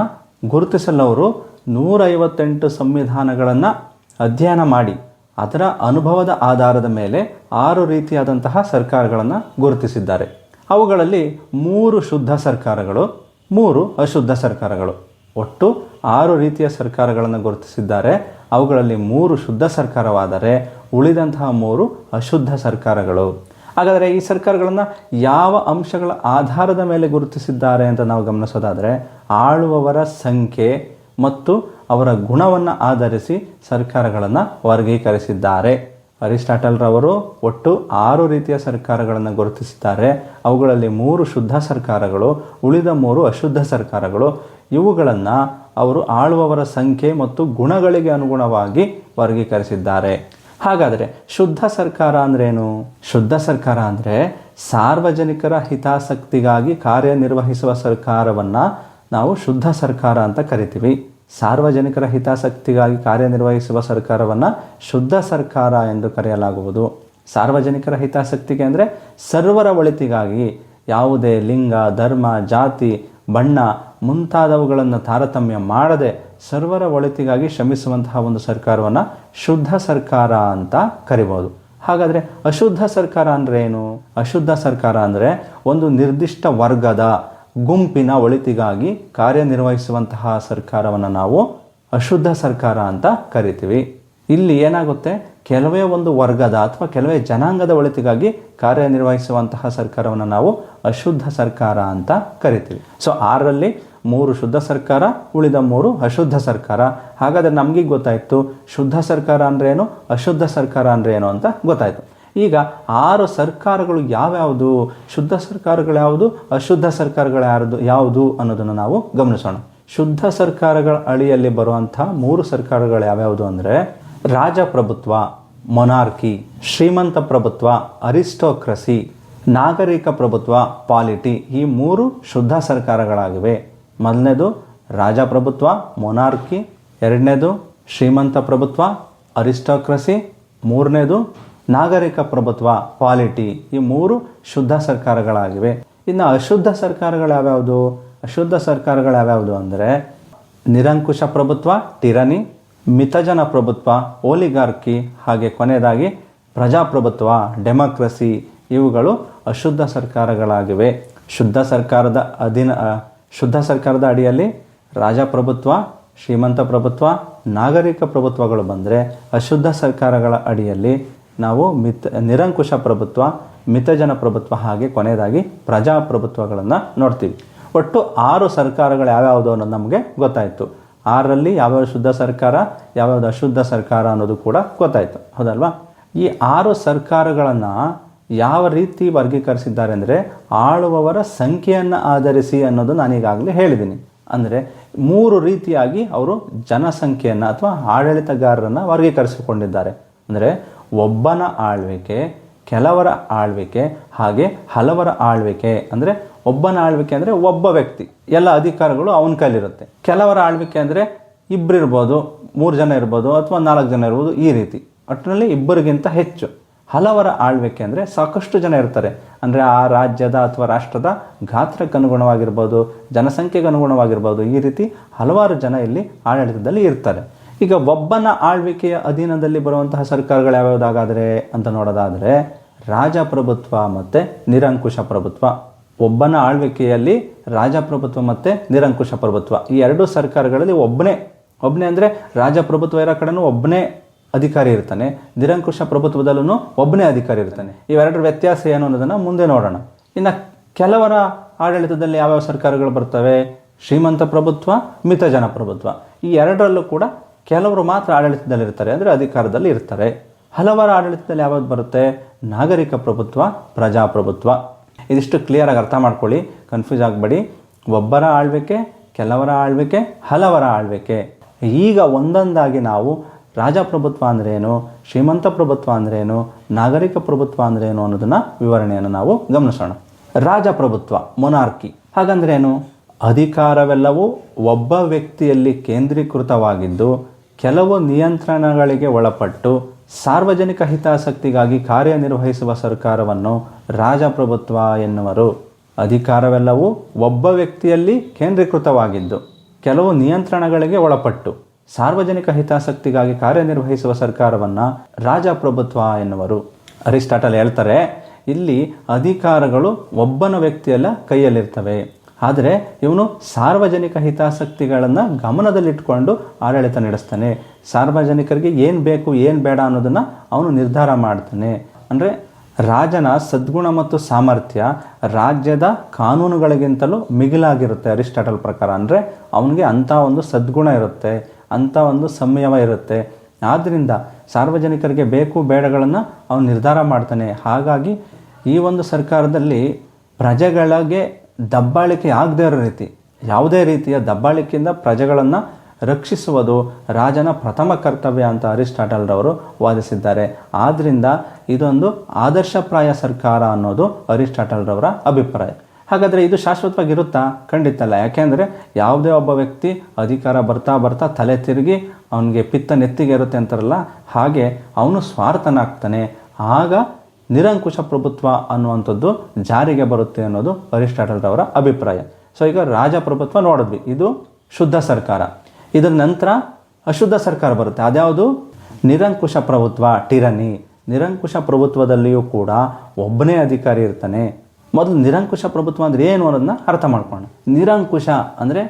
ಗುರುತಿಸಲವರು 158 ಸಂವಿಧಾನಗಳನ್ನು ಅಧ್ಯಯನ ಮಾಡಿ ಅದರ ಅನುಭವದ ಆಧಾರದ ಮೇಲೆ 6 ರೀತಿಯಾದಂತಹ ಸರ್ಕಾರಗಳನ್ನು ಗುರುತಿಸಿದ್ದಾರೆ. ಅವುಗಳಲ್ಲಿ 3 ಶುದ್ಧ ಸರ್ಕಾರಗಳು, 3 ಅಶುದ್ಧ ಸರ್ಕಾರಗಳು. ಒಟ್ಟು 6 ರೀತಿಯ ಸರ್ಕಾರಗಳನ್ನು ಗುರುತಿಸಿದ್ದಾರೆ. ಅವುಗಳಲ್ಲಿ 3 ಶುದ್ಧ ಸರ್ಕಾರವಾದರೆ ಉಳಿದಂತಹ 3 ಅಶುದ್ಧ ಸರ್ಕಾರಗಳು. ಹಾಗಾದರೆ ಈ ಸರ್ಕಾರಗಳನ್ನು ಯಾವ ಅಂಶಗಳ ಆಧಾರದ ಮೇಲೆ ಗುರುತಿಸಿದ್ದಾರೆ ಅಂತ ನಾವು ಗಮನಿಸೋದಾದರೆ ಆಳುವವರ ಸಂಖ್ಯೆ ಮತ್ತು ಅವರ ಗುಣವನ್ನು ಆಧರಿಸಿ ಸರ್ಕಾರಗಳನ್ನು ವರ್ಗೀಕರಿಸಿದ್ದಾರೆ. ಅರಿಸ್ಟಾಟಲ್ ರವರು ಒಟ್ಟು 6 ರೀತಿಯ ಸರ್ಕಾರಗಳನ್ನು ಗುರುತಿಸಿದ್ದಾರೆ. ಅವುಗಳಲ್ಲಿ 3 ಶುದ್ಧ ಸರ್ಕಾರಗಳು, ಉಳಿದ 3 ಅಶುದ್ಧ ಸರ್ಕಾರಗಳು. ಇವುಗಳನ್ನು ಅವರು ಆಳುವವರ ಸಂಖ್ಯೆ ಮತ್ತು ಗುಣಗಳಿಗೆ ಅನುಗುಣವಾಗಿ ವರ್ಗೀಕರಿಸಿದ್ದಾರೆ. ಹಾಗಾದರೆ ಶುದ್ಧ ಸರ್ಕಾರ ಅಂದ್ರೇನು? ಶುದ್ಧ ಸರ್ಕಾರ ಅಂದರೆ ಸಾರ್ವಜನಿಕರ ಹಿತಾಸಕ್ತಿಗಾಗಿ ಕಾರ್ಯನಿರ್ವಹಿಸುವ ಸರ್ಕಾರವನ್ನು ನಾವು ಶುದ್ಧ ಸರ್ಕಾರ ಅಂತ ಕರಿತೀವಿ. ಸಾರ್ವಜನಿಕರ ಹಿತಾಸಕ್ತಿಗಾಗಿ ಕಾರ್ಯನಿರ್ವಹಿಸುವ ಸರ್ಕಾರವನ್ನು ಶುದ್ಧ ಸರ್ಕಾರ ಎಂದು ಕರೆಯಲಾಗುವುದು. ಸಾರ್ವಜನಿಕರ ಹಿತಾಸಕ್ತಿಗೆ ಅಂದರೆ ಸರ್ವರ ಒಳಿತಿಗಾಗಿ ಯಾವುದೇ ಲಿಂಗ, ಧರ್ಮ, ಜಾತಿ, ಬಣ್ಣ ಮುಂತಾದವುಗಳನ್ನು ತಾರತಮ್ಯ ಮಾಡದೆ ಸರ್ವರ ಒಳಿತಿಗಾಗಿ ಶ್ರಮಿಸುವಂತಹ ಒಂದು ಸರ್ಕಾರವನ್ನು ಶುದ್ಧ ಸರ್ಕಾರ ಅಂತ ಕರಿಬೋದು. ಹಾಗಾದರೆ ಅಶುದ್ಧ ಸರ್ಕಾರ ಅಂದರೆ ಏನು? ಅಶುದ್ಧ ಸರ್ಕಾರ ಅಂದರೆ ಒಂದು ನಿರ್ದಿಷ್ಟ ವರ್ಗದ ಗುಂಪಿನ ಒಳಿತಿಗಾಗಿ ಕಾರ್ಯನಿರ್ವಹಿಸುವಂತಹ ಸರ್ಕಾರವನ್ನು ನಾವು ಅಶುದ್ಧ ಸರ್ಕಾರ ಅಂತ ಕರಿತೀವಿ. ಇಲ್ಲಿ ಏನಾಗುತ್ತೆ, ಕೆಲವೇ ಒಂದು ವರ್ಗದ ಅಥವಾ ಕೆಲವೇ ಜನಾಂಗದ ಒಳಿತಿಗಾಗಿ ಕಾರ್ಯನಿರ್ವಹಿಸುವಂತಹ ಸರ್ಕಾರವನ್ನು ನಾವು ಅಶುದ್ಧ ಸರ್ಕಾರ ಅಂತ ಕರಿತೀವಿ. ಸೊ 6ರಲ್ಲಿ 3 ಶುದ್ಧ ಸರ್ಕಾರ, ಉಳಿದ 3 ಅಶುದ್ಧ ಸರ್ಕಾರ. ಹಾಗಾದರೆ ನಮಗೀಗ ಗೊತ್ತಾಯಿತು ಶುದ್ಧ ಸರ್ಕಾರ ಅಂದ್ರೆ ಏನು, ಅಶುದ್ಧ ಸರ್ಕಾರ ಅಂದ್ರೆ ಏನು ಅಂತ ಗೊತ್ತಾಯಿತು. ಈಗ 6 ಸರ್ಕಾರಗಳು ಯಾವ್ಯಾವುದು, ಶುದ್ಧ ಸರ್ಕಾರಗಳು ಯಾವುದು, ಅಶುದ್ಧ ಸರ್ಕಾರಗಳು ಯಾವುದು ಅನ್ನೋದನ್ನು ನಾವು ಗಮನಿಸೋಣ. ಶುದ್ಧ ಸರ್ಕಾರಗಳ ಅಡಿಯಲ್ಲಿ ಬರುವಂಥ 3 ಸರ್ಕಾರಗಳು ಯಾವ್ಯಾವುದು ಅಂದರೆ ರಾಜಪ್ರಭುತ್ವ, ಮೊನಾರ್ಕಿ, ಶ್ರೀಮಂತ ಪ್ರಭುತ್ವ, ಅರಿಸ್ಟೋಕ್ರಸಿ, ನಾಗರಿಕ ಪ್ರಭುತ್ವ, ಪಾಲಿಟಿ. ಈ 3 ಶುದ್ಧ ಸರ್ಕಾರಗಳಾಗಿವೆ. ಮೊದಲನೇದು ರಾಜಪ್ರಭುತ್ವ, ಮೊನಾರ್ಕಿ. ಎರಡನೇದು ಶ್ರೀಮಂತ ಪ್ರಭುತ್ವ, ಅರಿಸ್ಟೋಕ್ರಸಿ. ಮೂರನೇದು ನಾಗರಿಕ ಪ್ರಭುತ್ವ, ಪಾಲಿಟಿ. ಈ 3 ಶುದ್ಧ ಸರ್ಕಾರಗಳಾಗಿವೆ. ಇನ್ನು ಅಶುದ್ಧ ಸರ್ಕಾರಗಳು ಯಾವ್ಯಾವುದು? ಅಶುದ್ಧ ಸರ್ಕಾರಗಳು ಯಾವ್ಯಾವುದು ಅಂದರೆ ನಿರಂಕುಶ ಪ್ರಭುತ್ವ, ಟಿರನಿ, ಮಿತಜನ ಪ್ರಭುತ್ವ, ಓಲಿಗಾರ್ಕಿ, ಹಾಗೆ ಕೊನೆಯದಾಗಿ ಪ್ರಜಾಪ್ರಭುತ್ವ, ಡೆಮೋಕ್ರಸಿ. ಇವುಗಳು ಅಶುದ್ಧ ಸರ್ಕಾರಗಳಾಗಿವೆ. ಶುದ್ಧ ಸರ್ಕಾರದ ಅಡಿಯಲ್ಲಿ ರಾಜಪ್ರಭುತ್ವ, ಶ್ರೀಮಂತ ಪ್ರಭುತ್ವ, ನಾಗರಿಕ ಪ್ರಭುತ್ವಗಳು ಬಂದರೆ, ಅಶುದ್ಧ ಸರ್ಕಾರಗಳ ಅಡಿಯಲ್ಲಿ ನಾವು ನಿರಂಕುಶ ಪ್ರಭುತ್ವ, ಮಿತಜನ ಪ್ರಭುತ್ವ, ಹಾಗೆ ಕೊನೆಯದಾಗಿ ಪ್ರಜಾಪ್ರಭುತ್ವಗಳನ್ನು ನೋಡ್ತೀವಿ. ಒಟ್ಟು 6 ಸರ್ಕಾರಗಳು ಯಾವ್ಯಾವುದು ಅನ್ನೋದು ನಮಗೆ ಗೊತ್ತಾಯಿತು. 6ರಲ್ಲಿ ಯಾವ್ಯಾವ ಶುದ್ಧ ಸರ್ಕಾರ, ಯಾವ್ಯಾವುದು ಅಶುದ್ಧ ಸರ್ಕಾರ ಅನ್ನೋದು ಕೂಡ ಗೊತ್ತಾಯಿತು, ಹೌದಲ್ವಾ? ಈ 6 ಸರ್ಕಾರಗಳನ್ನು ಯಾವ ರೀತಿ ವರ್ಗೀಕರಿಸಿದ್ದಾರೆ ಅಂದರೆ ಆಳುವವರ ಸಂಖ್ಯೆಯನ್ನು ಆಧರಿಸಿ ಅನ್ನೋದು ನಾನೀಗಾಗಲೇ ಹೇಳಿದ್ದೀನಿ. ಅಂದರೆ 3 ರೀತಿಯಾಗಿ ಅವರು ಜನಸಂಖ್ಯೆಯನ್ನು ಅಥವಾ ಆಡಳಿತಗಾರರನ್ನು ವರ್ಗೀಕರಿಸಿಕೊಂಡಿದ್ದಾರೆ. ಅಂದರೆ ಒಬ್ಬನ ಆಳ್ವಿಕೆ, ಕೆಲವರ ಆಳ್ವಿಕೆ, ಹಾಗೆ ಹಲವರ ಆಳ್ವಿಕೆ. ಅಂದರೆ ಒಬ್ಬನ ಆಳ್ವಿಕೆ ಅಂದರೆ ಒಬ್ಬ ವ್ಯಕ್ತಿ, ಎಲ್ಲ ಅಧಿಕಾರಗಳು ಅವನ ಕೈಲಿರುತ್ತೆ. ಕೆಲವರ ಆಳ್ವಿಕೆ ಅಂದರೆ ಇಬ್ಬರು ಇರ್ಬೋದು, 3 ಜನ ಇರ್ಬೋದು, ಅಥವಾ 4 ಜನ ಇರ್ಬೋದು. ಈ ರೀತಿ ಒಟ್ಟಿನಲ್ಲಿ ಇಬ್ಬರಿಗಿಂತ ಹೆಚ್ಚು. ಹಲವರ ಆಳ್ವಿಕೆ ಅಂದರೆ ಸಾಕಷ್ಟು ಜನ ಇರ್ತಾರೆ. ಅಂದರೆ ಆ ರಾಜ್ಯದ ಅಥವಾ ರಾಷ್ಟ್ರದ ಗಾತ್ರಕ್ಕೆ ಅನುಗುಣವಾಗಿರ್ಬೋದು, ಜನಸಂಖ್ಯೆಗೆ ಅನುಗುಣವಾಗಿರ್ಬೋದು. ಈ ರೀತಿ ಹಲವಾರು ಜನ ಇಲ್ಲಿ ಆಡಳಿತದಲ್ಲಿ ಇರ್ತಾರೆ. ಈಗ ಒಬ್ಬನ ಆಳ್ವಿಕೆಯ ಅಧೀನದಲ್ಲಿ ಬರುವಂತಹ ಸರ್ಕಾರಗಳು ಯಾವ್ಯಾವುದಾಗಾದರೆ ಅಂತ ನೋಡೋದಾದರೆ ರಾಜಪ್ರಭುತ್ವ ಮತ್ತು ನಿರಂಕುಶ ಪ್ರಭುತ್ವ. ಒಬ್ಬನ ಆಳ್ವಿಕೆಯಲ್ಲಿ ರಾಜಪ್ರಭುತ್ವ ಮತ್ತು ನಿರಂಕುಶ ಪ್ರಭುತ್ವ. ಈ 2 ಸರ್ಕಾರಗಳಲ್ಲಿ ಒಬ್ಬನೇ ಅಂದರೆ ರಾಜಪ್ರಭುತ್ವ ಇರೋ ಕಡೆನೂ ಒಬ್ಬನೇ ಅಧಿಕಾರಿ ಇರ್ತಾನೆ, ನಿರಂಕುಶ ಪ್ರಭುತ್ವದಲ್ಲೂ ಒಬ್ಬನೇ ಅಧಿಕಾರಿ ಇರ್ತಾನೆ. ಇವೆರಡರ ವ್ಯತ್ಯಾಸ ಏನು ಅನ್ನೋದನ್ನು ಮುಂದೆ ನೋಡೋಣ. ಇನ್ನು ಕೆಲವರ ಆಡಳಿತದಲ್ಲಿ ಯಾವ್ಯಾವ ಸರ್ಕಾರಗಳು ಬರ್ತವೆ? ಶ್ರೀಮಂತ ಪ್ರಭುತ್ವ, ಮಿತಜನ ಪ್ರಭುತ್ವ. ಈ 2ರಲ್ಲೂ ಕೂಡ ಕೆಲವರು ಮಾತ್ರ ಆಡಳಿತದಲ್ಲಿರ್ತಾರೆ, ಅಂದರೆ ಅಧಿಕಾರದಲ್ಲಿ ಇರ್ತಾರೆ. ಹಲವರ ಆಡಳಿತದಲ್ಲಿ ಯಾವ್ದು ಬರುತ್ತೆ? ನಾಗರಿಕ ಪ್ರಭುತ್ವ, ಪ್ರಜಾಪ್ರಭುತ್ವ. ಇದಿಷ್ಟು ಕ್ಲಿಯರಾಗಿ ಅರ್ಥ ಮಾಡ್ಕೊಳ್ಳಿ, ಕನ್ಫ್ಯೂಸ್ ಆಗಬೇಡಿ. ಒಬ್ಬರ ಆಳ್ವಿಕೆ, ಕೆಲವರ ಆಳ್ವಿಕೆ, ಹಲವರ ಆಳ್ವಿಕೆ. ಈಗ ಒಂದೊಂದಾಗಿ ನಾವು ರಾಜಪ್ರಭುತ್ವ ಅಂದ್ರೇನು, ಶ್ರೀಮಂತ ಪ್ರಭುತ್ವ ಅಂದ್ರೇನು, ನಾಗರಿಕ ಪ್ರಭುತ್ವ ಅಂದ್ರೇನು ಅನ್ನೋದನ್ನು ವಿವರಣೆಯನ್ನು ನಾವು ಗಮನಿಸೋಣ. ರಾಜಪ್ರಭುತ್ವ, ಮೊನಾರ್ಕಿ ಹಾಗಂದ್ರೇನು? ಅಧಿಕಾರವೆಲ್ಲವೂ ಒಬ್ಬ ವ್ಯಕ್ತಿಯಲ್ಲಿ ಕೇಂದ್ರೀಕೃತವಾಗಿದ್ದು ಕೆಲವು ನಿಯಂತ್ರಣಗಳಿಗೆ ಒಳಪಟ್ಟು ಸಾರ್ವಜನಿಕ ಹಿತಾಸಕ್ತಿಗಾಗಿ ಕಾರ್ಯನಿರ್ವಹಿಸುವ ಸರ್ಕಾರವನ್ನು ರಾಜಪ್ರಭುತ್ವ ಎನ್ನುವರು. ಅಧಿಕಾರವೆಲ್ಲವೂ ಒಬ್ಬ ವ್ಯಕ್ತಿಯಲ್ಲಿ ಕೇಂದ್ರೀಕೃತವಾಗಿದ್ದು ಕೆಲವು ನಿಯಂತ್ರಣಗಳಿಗೆ ಒಳಪಟ್ಟು ಸಾರ್ವಜನಿಕ ಹಿತಾಸಕ್ತಿಗಾಗಿ ಕಾರ್ಯನಿರ್ವಹಿಸುವ ಸರ್ಕಾರವನ್ನು ರಾಜಪ್ರಭುತ್ವ ಎನ್ನುವರು. ಅರಿಸ್ಟಾಟಲ್ ಹೇಳ್ತಾರೆ, ಇಲ್ಲಿ ಅಧಿಕಾರಗಳು ಒಬ್ಬನ ವ್ಯಕ್ತಿಯಲ್ಲ ಕೈಯಲ್ಲಿರ್ತವೆ, ಆದರೆ ಇವನು ಸಾರ್ವಜನಿಕ ಹಿತಾಸಕ್ತಿಗಳನ್ನು ಗಮನದಲ್ಲಿಟ್ಕೊಂಡು ಆಡಳಿತ ನಡೆಸ್ತಾನೆ. ಸಾರ್ವಜನಿಕರಿಗೆ ಏನು ಬೇಕು ಏನು ಬೇಡ ಅನ್ನೋದನ್ನು ಅವನು ನಿರ್ಧಾರ ಮಾಡ್ತಾನೆ. ಅಂದರೆ ರಾಜನ ಸದ್ಗುಣ ಮತ್ತು ಸಾಮರ್ಥ್ಯ ರಾಜ್ಯದ ಕಾನೂನುಗಳಿಗಿಂತಲೂ ಮಿಗಿಲಾಗಿರುತ್ತೆ ಅರಿಸ್ಟಾಟಲ್ ಪ್ರಕಾರ. ಅಂದರೆ ಅವನಿಗೆ ಅಂಥ ಒಂದು ಸದ್ಗುಣ ಇರುತ್ತೆ, ಅಂಥ ಒಂದು ಸಂಯಮ ಇರುತ್ತೆ. ಆದ್ದರಿಂದ ಸಾರ್ವಜನಿಕರಿಗೆ ಬೇಕು ಬೇಡಗಳನ್ನು ಅವನು ನಿರ್ಧಾರ ಮಾಡ್ತಾನೆ. ಹಾಗಾಗಿ ಈ ಒಂದು ಸರ್ಕಾರದಲ್ಲಿ ಪ್ರಜೆಗಳಿಗೆ ದಬ್ಬಾಳಿಕೆ ಆಗದೇ ಇರೋ ರೀತಿ, ಯಾವುದೇ ರೀತಿಯ ದಬ್ಬಾಳಿಕೆಯಿಂದ ಪ್ರಜೆಗಳನ್ನು ರಕ್ಷಿಸುವುದು ರಾಜನ ಪ್ರಥಮ ಕರ್ತವ್ಯ ಅಂತ ಅರಿಸ್ಟಾಟಲ್ರವರು ವಾದಿಸಿದ್ದಾರೆ. ಆದ್ದರಿಂದ ಇದೊಂದು ಆದರ್ಶಪ್ರಾಯ ಸರ್ಕಾರ ಅನ್ನೋದು ಅರಿಸ್ಟಾಟಲ್ರವರ ಅಭಿಪ್ರಾಯ. ಹಾಗಾದರೆ ಇದು ಶಾಶ್ವತವಾಗಿರುತ್ತಾ? ಖಂಡಿತ ಅಲ್ಲ. ಯಾಕೆಂದರೆ ಯಾವುದೇ ಒಬ್ಬ ವ್ಯಕ್ತಿ ಅಧಿಕಾರ ಬರ್ತಾ ಬರ್ತಾ ತಲೆ ತಿರುಗಿ ಅವನಿಗೆ ಪಿತ್ತ ನೆತ್ತಿಗೆ ಇರುತ್ತೆ ಅಂತಾರಲ್ಲ, ಹಾಗೆ ಅವನು ಸ್ವಾರ್ಥನಾಗ್ತಾನೆ. ಆಗ ನಿರಂಕುಶ ಪ್ರಭುತ್ವ ಅನ್ನುವಂಥದ್ದು ಜಾರಿಗೆ ಬರುತ್ತೆ ಅನ್ನೋದು ಅರಿಸ್ಟಾಟಲ್ರವರ ಅಭಿಪ್ರಾಯ. ಸೊ ಈಗ ರಾಜಪ್ರಭುತ್ವ ನೋಡಿದ್ವಿ, ಇದು ಶುದ್ಧ ಸರ್ಕಾರ. ಇದರ ನಂತರ ಅಶುದ್ಧ ಸರ್ಕಾರ ಬರುತ್ತೆ. ಅದ್ಯಾವುದು? ನಿರಂಕುಶ ಪ್ರಭುತ್ವ, ಟಿರನಿ. ನಿರಂಕುಶ ಪ್ರಭುತ್ವದಲ್ಲಿಯೂ ಕೂಡ ಒಬ್ಬನೇ ಅಧಿಕಾರಿ ಇರ್ತಾನೆ. ಮೊದಲು ನಿರಂಕುಶ ಪ್ರಭುತ್ವ ಅಂದರೆ ಏನು ಅನ್ನೋದನ್ನ ಅರ್ಥ ಮಾಡ್ಕೊಳ್ಳೋಣ. ನಿರಂಕುಶ ಅಂದರೆ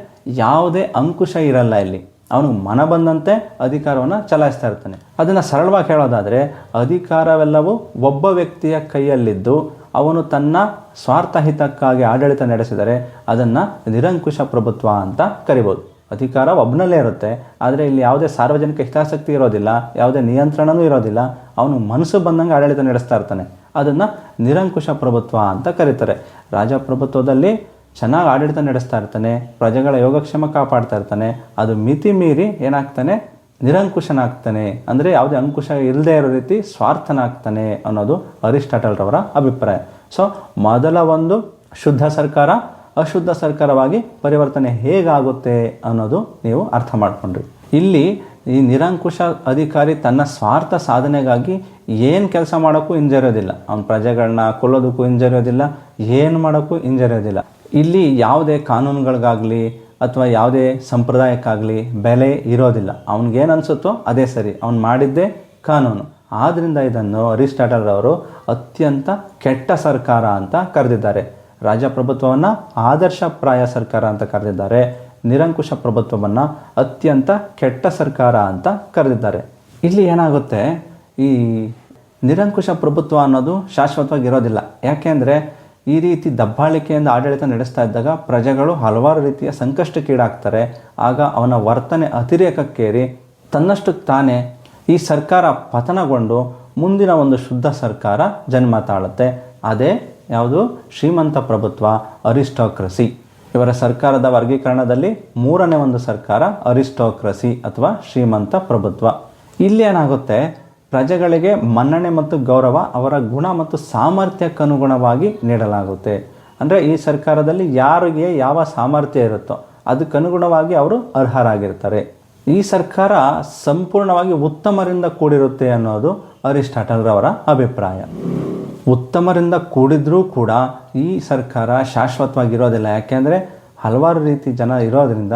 ಯಾವುದೇ ಅಂಕುಶ ಇರಲ್ಲ. ಇಲ್ಲಿ ಅವನು ಮನ ಬಂದಂತೆ ಅಧಿಕಾರವನ್ನು ಚಲಾಯಿಸ್ತಾ ಇರ್ತಾನೆ. ಅದನ್ನು ಸರಳವಾಗಿ ಹೇಳೋದಾದರೆ ಅಧಿಕಾರವೆಲ್ಲವೂ ಒಬ್ಬ ವ್ಯಕ್ತಿಯ ಕೈಯಲ್ಲಿದ್ದು ಅವನು ತನ್ನ ಸ್ವಾರ್ಥ ಹಿತಕ್ಕಾಗಿ ಆಡಳಿತ ನಡೆಸಿದರೆ ಅದನ್ನು ನಿರಂಕುಶ ಪ್ರಭುತ್ವ ಅಂತ ಕರಿಬೋದು. ಅಧಿಕಾರ ಒಬ್ಬನಲ್ಲೇ ಇರುತ್ತೆ. ಆದರೆ ಇಲ್ಲಿ ಯಾವುದೇ ಸಾರ್ವಜನಿಕ ಹಿತಾಸಕ್ತಿ ಇರೋದಿಲ್ಲ, ಯಾವುದೇ ನಿಯಂತ್ರಣವೂ ಇರೋದಿಲ್ಲ. ಅವನು ಮನಸ್ಸು ಬಂದಂಗೆ ಆಡಳಿತ ನಡೆಸ್ತಾ ಇರ್ತಾನೆ. ಅದನ್ನು ನಿರಂಕುಶ ಪ್ರಭುತ್ವ ಅಂತ ಕರೀತಾರೆ. ರಾಜಪ್ರಭುತ್ವದಲ್ಲಿ ಚೆನ್ನಾಗಿ ಆಡಳಿತ ನಡೆಸ್ತಾ ಇರ್ತಾನೆ, ಪ್ರಜೆಗಳ ಯೋಗಕ್ಷೇಮ ಕಾಪಾಡ್ತಾ ಇರ್ತಾನೆ. ಅದು ಮಿತಿ ಮೀರಿ ಏನಾಗ್ತಾನೆ, ನಿರಂಕುಶನಾಗ್ತಾನೆ. ಅಂದರೆ ಯಾವುದೇ ಅಂಕುಶ ಇಲ್ಲದೆ ಇರೋ ರೀತಿ ಸ್ವಾರ್ಥನಾಗ್ತಾನೆ ಅನ್ನೋದು ಅರಿಸ್ಟಾಟಲ್ ರವರ ಅಭಿಪ್ರಾಯ. ಸೊ ಮೊದಲ ಒಂದು ಶುದ್ಧ ಸರ್ಕಾರ ಅಶುದ್ಧ ಸರ್ಕಾರವಾಗಿ ಪರಿವರ್ತನೆ ಹೇಗಾಗುತ್ತೆ ಅನ್ನೋದು ನೀವು ಅರ್ಥ ಮಾಡ್ಕೊಂಡ್ರಿ. ಇಲ್ಲಿ ಈ ನಿರಂಕುಶ ಅಧಿಕಾರಿ ತನ್ನ ಸ್ವಾರ್ಥ ಸಾಧನೆಗಾಗಿ ಏನು ಕೆಲಸ ಮಾಡೋಕ್ಕೂ ಹಿಂಜರಿಯೋದಿಲ್ಲ. ಅವನ ಪ್ರಜೆಗಳನ್ನ ಕೊಲ್ಲೋದಕ್ಕೂ ಹಿಂಜರಿಯೋದಿಲ್ಲ, ಏನು ಮಾಡೋಕ್ಕೂ ಹಿಂಜರಿಯೋದಿಲ್ಲ. ಇಲ್ಲಿ ಯಾವುದೇ ಕಾನೂನುಗಳಿಗಾಗಲಿ ಅಥವಾ ಯಾವುದೇ ಸಂಪ್ರದಾಯಕ್ಕಾಗಲಿ ಬೆಲೆ ಇರೋದಿಲ್ಲ. ಅವ್ನಿಗೇನು ಅನಿಸುತ್ತೋ ಅದೇ ಸರಿ, ಅವ್ನು ಮಾಡಿದ್ದೇ ಕಾನೂನು. ಆದ್ದರಿಂದ ಇದನ್ನು ಅರಿಸ್ಟಾಟಲ್ ರವರು ಅತ್ಯಂತ ಕೆಟ್ಟ ಸರ್ಕಾರ ಅಂತ ಕರೆದಿದ್ದಾರೆ. ರಾಜಪ್ರಭುತ್ವವನ್ನು ಆದರ್ಶಪ್ರಾಯ ಸರ್ಕಾರ ಅಂತ ಕರೆದಿದ್ದಾರೆ. ನಿರಂಕುಶ ಪ್ರಭುತ್ವವನ್ನು ಅತ್ಯಂತ ಕೆಟ್ಟ ಸರ್ಕಾರ ಅಂತ ಕರೆದಿದ್ದಾರೆ. ಇಲ್ಲಿ ಏನಾಗುತ್ತೆ, ಈ ನಿರಂಕುಶ ಪ್ರಭುತ್ವ ಅನ್ನೋದು ಶಾಶ್ವತವಾಗಿರೋದಿಲ್ಲ. ಯಾಕೆಂದರೆ ಈ ರೀತಿ ದಬ್ಬಾಳಿಕೆಯಿಂದ ಆಡಳಿತ ನಡೆಸ್ತಾ ಇದ್ದಾಗ ಪ್ರಜೆಗಳು ಹಲವಾರು ರೀತಿಯ ಸಂಕಷ್ಟಕ್ಕೀಡಾಗ್ತಾರೆ. ಆಗ ಅವನ ವರ್ತನೆ ಅತಿರೇಕಕ್ಕೇರಿ ತನ್ನಷ್ಟಕ್ಕೆ ತಾನೇ ಈ ಸರ್ಕಾರ ಪತನಗೊಂಡು ಮುಂದಿನ ಒಂದು ಶುದ್ಧ ಸರ್ಕಾರ ಜನ್ಮ ತಾಳುತ್ತೆ. ಅದೇ ಯಾವುದು, ಶ್ರೀಮಂತ ಪ್ರಭುತ್ವ, ಅರಿಸ್ಟೋಕ್ರಸಿ. ಇವರ ಸರ್ಕಾರದ ವರ್ಗೀಕರಣದಲ್ಲಿ ಮೂರನೇ ಒಂದು ಸರ್ಕಾರ ಅರಿಸ್ಟೋಕ್ರಸಿ ಅಥವಾ ಶ್ರೀಮಂತ ಪ್ರಭುತ್ವ. ಇಲ್ಲಿ ಏನಾಗುತ್ತೆ, ಪ್ರಜೆಗಳಿಗೆ ಮನ್ನಣೆ ಮತ್ತು ಗೌರವ ಅವರ ಗುಣ ಮತ್ತು ಸಾಮರ್ಥ್ಯಕ್ಕನುಗುಣವಾಗಿ ನೀಡಲಾಗುತ್ತೆ. ಅಂದರೆ ಈ ಸರ್ಕಾರದಲ್ಲಿ ಯಾರಿಗೆ ಯಾವ ಸಾಮರ್ಥ್ಯ ಇರುತ್ತೋ ಅದಕ್ಕನುಗುಣವಾಗಿ ಅವರು ಅರ್ಹರಾಗಿರ್ತಾರೆ. ಈ ಸರ್ಕಾರ ಸಂಪೂರ್ಣವಾಗಿ ಉತ್ತಮರಿಂದ ಕೂಡಿರುತ್ತೆ ಅನ್ನೋದು ಅರಿಸ್ಟಾಟಲ್ ರವರ ಅಭಿಪ್ರಾಯ. ಉತ್ತಮರಿಂದ ಕೂಡಿದ್ರೂ ಕೂಡ ಈ ಸರ್ಕಾರ ಶಾಶ್ವತವಾಗಿರೋದಿಲ್ಲ. ಯಾಕೆಂದರೆ ಹಲವಾರು ರೀತಿ ಜನ ಇರೋದರಿಂದ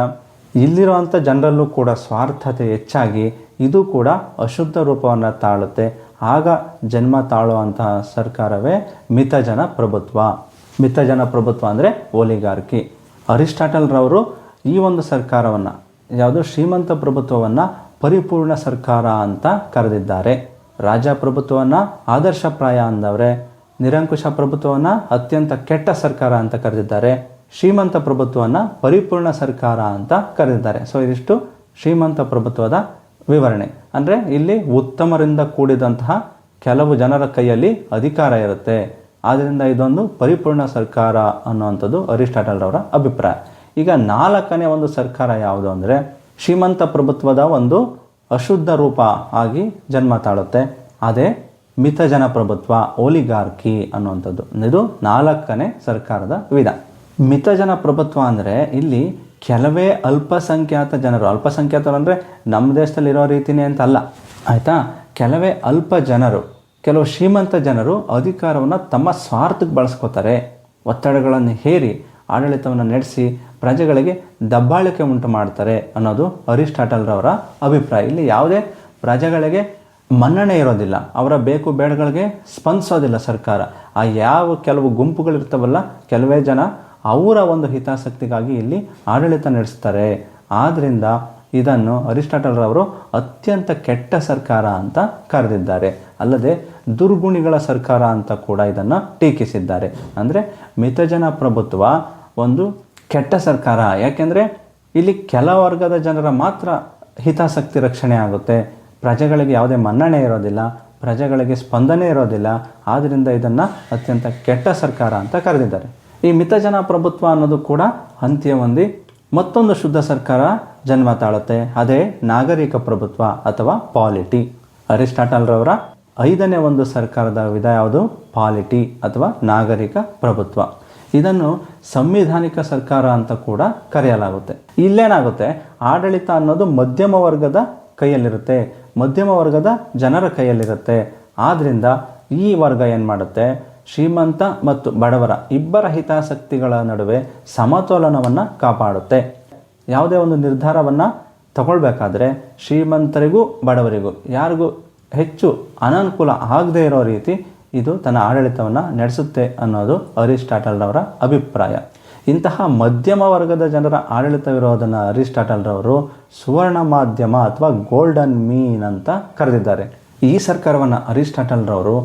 ಇಲ್ಲಿರುವಂಥ ಜನರಲ್ಲೂ ಕೂಡ ಸ್ವಾರ್ಥತೆ ಹೆಚ್ಚಾಗಿ ಇದು ಕೂಡ ಅಶುದ್ಧ ರೂಪವನ್ನು ತಾಳುತ್ತೆ. ಆಗ ಜನ್ಮ ತಾಳುವಂತಹ ಸರ್ಕಾರವೇ ಮಿತಜನ ಪ್ರಭುತ್ವ. ಮಿತಜನ ಪ್ರಭುತ್ವ ಅಂದರೆ ಓಲಿಗಾರ್ಕಿ. ಅರಿಸ್ಟಾಟಲ್ ರವರು ಈ ಒಂದು ಸರ್ಕಾರವನ್ನು, ಯಾವುದು ಶ್ರೀಮಂತ ಪ್ರಭುತ್ವವನ್ನು ಪರಿಪೂರ್ಣ ಸರ್ಕಾರ ಅಂತ ಕರೆದಿದ್ದಾರೆ. ರಾಜಪ್ರಭುತ್ವವನ್ನು ಆದರ್ಶಪ್ರಾಯ ಅಂದವರೆ, ನಿರಂಕುಶ ಪ್ರಭುತ್ವವನ್ನು ಅತ್ಯಂತ ಕೆಟ್ಟ ಸರ್ಕಾರ ಅಂತ ಕರೆದಿದ್ದಾರೆ. ಶ್ರೀಮಂತ ಪ್ರಭುತ್ವವನ್ನು ಪರಿಪೂರ್ಣ ಸರ್ಕಾರ ಅಂತ ಕರೆದಿದ್ದಾರೆ. ಸೊ ಇದಿಷ್ಟು ಶ್ರೀಮಂತ ಪ್ರಭುತ್ವದ ವಿವರಣೆ. ಅಂದರೆ ಇಲ್ಲಿ ಉತ್ತಮರಿಂದ ಕೂಡಿದಂತಹ ಕೆಲವು ಜನರ ಕೈಯಲ್ಲಿ ಅಧಿಕಾರ ಇರುತ್ತೆ. ಆದ್ದರಿಂದ ಇದೊಂದು ಪರಿಪೂರ್ಣ ಸರ್ಕಾರ ಅನ್ನುವಂಥದ್ದು ಅರಿಸ್ಟಾಟಲ್ ರವರ ಅಭಿಪ್ರಾಯ. ಈಗ ನಾಲ್ಕನೇ ಒಂದು ಸರ್ಕಾರ ಯಾವುದು ಅಂದರೆ ಶ್ರೀಮಂತ ಪ್ರಭುತ್ವದ ಒಂದು ಅಶುದ್ಧ ರೂಪ ಆಗಿ ಜನ್ಮ ತಾಳುತ್ತೆ. ಅದೇ ಮಿತಜನ ಪ್ರಭುತ್ವ, ಓಲಿಗಾರ್ಕಿ ಅನ್ನುವಂಥದ್ದು. ಇದು ನಾಲ್ಕನೇ ಸರ್ಕಾರದ ವಿಧ. ಮಿತಜನ ಪ್ರಭುತ್ವ ಅಂದರೆ ಇಲ್ಲಿ ಕೆಲವೇ ಅಲ್ಪಸಂಖ್ಯಾತ ಜನರು, ಅಲ್ಪಸಂಖ್ಯಾತರು ಅಂದರೆ ನಮ್ಮ ದೇಶದಲ್ಲಿ ಇರೋ ರೀತಿಯೇ ಅಂತ ಅಲ್ಲ, ಆಯಿತಾ. ಕೆಲವೇ ಅಲ್ಪ ಜನರು, ಕೆಲವು ಶ್ರೀಮಂತ ಜನರು ಅಧಿಕಾರವನ್ನು ತಮ್ಮ ಸ್ವಾರ್ಥಕ್ಕೆ ಬಳಸ್ಕೋತಾರೆ. ಒತ್ತಡಗಳನ್ನು ಹೇರಿ ಆಡಳಿತವನ್ನು ನಡೆಸಿ ಪ್ರಜೆಗಳಿಗೆ ದಬ್ಬಾಳಿಕೆ ಉಂಟು ಮಾಡ್ತಾರೆ ಅನ್ನೋದು ಅರಿಸ್ಟಾಟಲ್ ರವರ ಅಭಿಪ್ರಾಯ. ಇಲ್ಲಿ ಯಾವುದೇ ಪ್ರಜೆಗಳಿಗೆ ಮನ್ನಣೆ ಇರೋದಿಲ್ಲ, ಅವರ ಬೇಕು ಬೇಡಗಳಿಗೆ ಸ್ಪಂದಿಸೋದಿಲ್ಲ ಸರ್ಕಾರ. ಆ ಯಾವ ಕೆಲವು ಗುಂಪುಗಳಿರ್ತಾವಲ್ಲ, ಕೆಲವೇ ಜನ ಅವರ ಒಂದು ಹಿತಾಸಕ್ತಿಗಾಗಿ ಇಲ್ಲಿ ಆಡಳಿತ ನಡೆಸ್ತಾರೆ. ಆದ್ದರಿಂದ ಇದನ್ನು ಅರಿಸ್ಟಾಟಲ್ ರವರು ಅತ್ಯಂತ ಕೆಟ್ಟ ಸರ್ಕಾರ ಅಂತ ಕರೆದಿದ್ದಾರೆ. ಅಲ್ಲದೆ ದುರ್ಗುಣಿಗಳ ಸರ್ಕಾರ ಅಂತ ಕೂಡ ಇದನ್ನು ಟೀಕಿಸಿದ್ದಾರೆ. ಅಂದರೆ ಮಿತಜನ ಪ್ರಭುತ್ವ ಒಂದು ಕೆಟ್ಟ ಸರ್ಕಾರ. ಯಾಕೆಂದರೆ ಇಲ್ಲಿ ಕೆಲ ವರ್ಗದ ಜನರ ಮಾತ್ರ ಹಿತಾಸಕ್ತಿ ರಕ್ಷಣೆ ಆಗುತ್ತೆ. ಪ್ರಜೆಗಳಿಗೆ ಯಾವುದೇ ಮನ್ನಣೆ ಇರೋದಿಲ್ಲ, ಪ್ರಜೆಗಳಿಗೆ ಸ್ಪಂದನೆ ಇರೋದಿಲ್ಲ. ಆದ್ದರಿಂದ ಇದನ್ನು ಅತ್ಯಂತ ಕೆಟ್ಟ ಸರ್ಕಾರ ಅಂತ ಕರೆದಿದ್ದಾರೆ. ಈ ಮಿತಜನ ಪ್ರಭುತ್ವ ಅನ್ನೋದು ಕೂಡ ಅಂತ್ಯ ಹೊಂದಿ ಮತ್ತೊಂದು ಶುದ್ಧ ಸರ್ಕಾರ ಜನ್ಮ ತಾಳುತ್ತೆ. ಅದೇ ನಾಗರಿಕ ಪ್ರಭುತ್ವ ಅಥವಾ ಪಾಲಿಟಿ. ಅರಿಸ್ಟಾಟಲ್ ರವರ ಐದನೇ ಒಂದು ಸರ್ಕಾರದ ವಿಧ ಯಾವುದು? ಪಾಲಿಟಿ ಅಥವಾ ನಾಗರಿಕ ಪ್ರಭುತ್ವ. ಇದನ್ನು ಸಂವಿಧಾನಿಕ ಸರ್ಕಾರ ಅಂತ ಕೂಡ ಕರೆಯಲಾಗುತ್ತೆ. ಇಲ್ಲೇನಾಗುತ್ತೆ, ಆಡಳಿತ ಅನ್ನೋದು ಮಧ್ಯಮ ವರ್ಗದ ಕೈಯಲ್ಲಿರುತ್ತೆ, ಮಧ್ಯಮ ವರ್ಗದ ಜನರ ಕೈಯಲ್ಲಿರುತ್ತೆ. ಆದ್ದರಿಂದ ಈ ವರ್ಗ ಏನು ಮಾಡುತ್ತೆ, ಶ್ರೀಮಂತ ಮತ್ತು ಬಡವರ ಇಬ್ಬರ ಹಿತಾಸಕ್ತಿಗಳ ನಡುವೆ ಸಮತೋಲನವನ್ನು ಕಾಪಾಡುತ್ತೆ. ಯಾವುದೇ ಒಂದು ನಿರ್ಧಾರವನ್ನು ತಗೊಳ್ಬೇಕಾದ್ರೆ ಶ್ರೀಮಂತರಿಗೂ ಬಡವರಿಗೂ ಯಾರಿಗೂ ಹೆಚ್ಚು ಅನಾನುಕೂಲ ಆಗದೇ ಇರೋ ರೀತಿ ಇದು ತನ್ನ ಆಡಳಿತವನ್ನು ನಡೆಸುತ್ತೆ ಅನ್ನೋದು ಅರಿಸ್ಟಾಟಲ್ ರವರ ಅಭಿಪ್ರಾಯ. ಇಂತಹ ಮಧ್ಯಮ ವರ್ಗದ ಜನರ ಆಡಳಿತವಿರೋದನ್ನು ಅರಿಸ್ಟಾಟಲ್ ರವರು ಸುವರ್ಣ ಮಾಧ್ಯಮ ಅಥವಾ ಗೋಲ್ಡನ್ ಮೀನ್ ಅಂತ ಕರೆದಿದ್ದಾರೆ. ಈ ಸರ್ಕಾರವನ್ನು ಅರಿಸ್ಟಾಟಲ್ ರವರು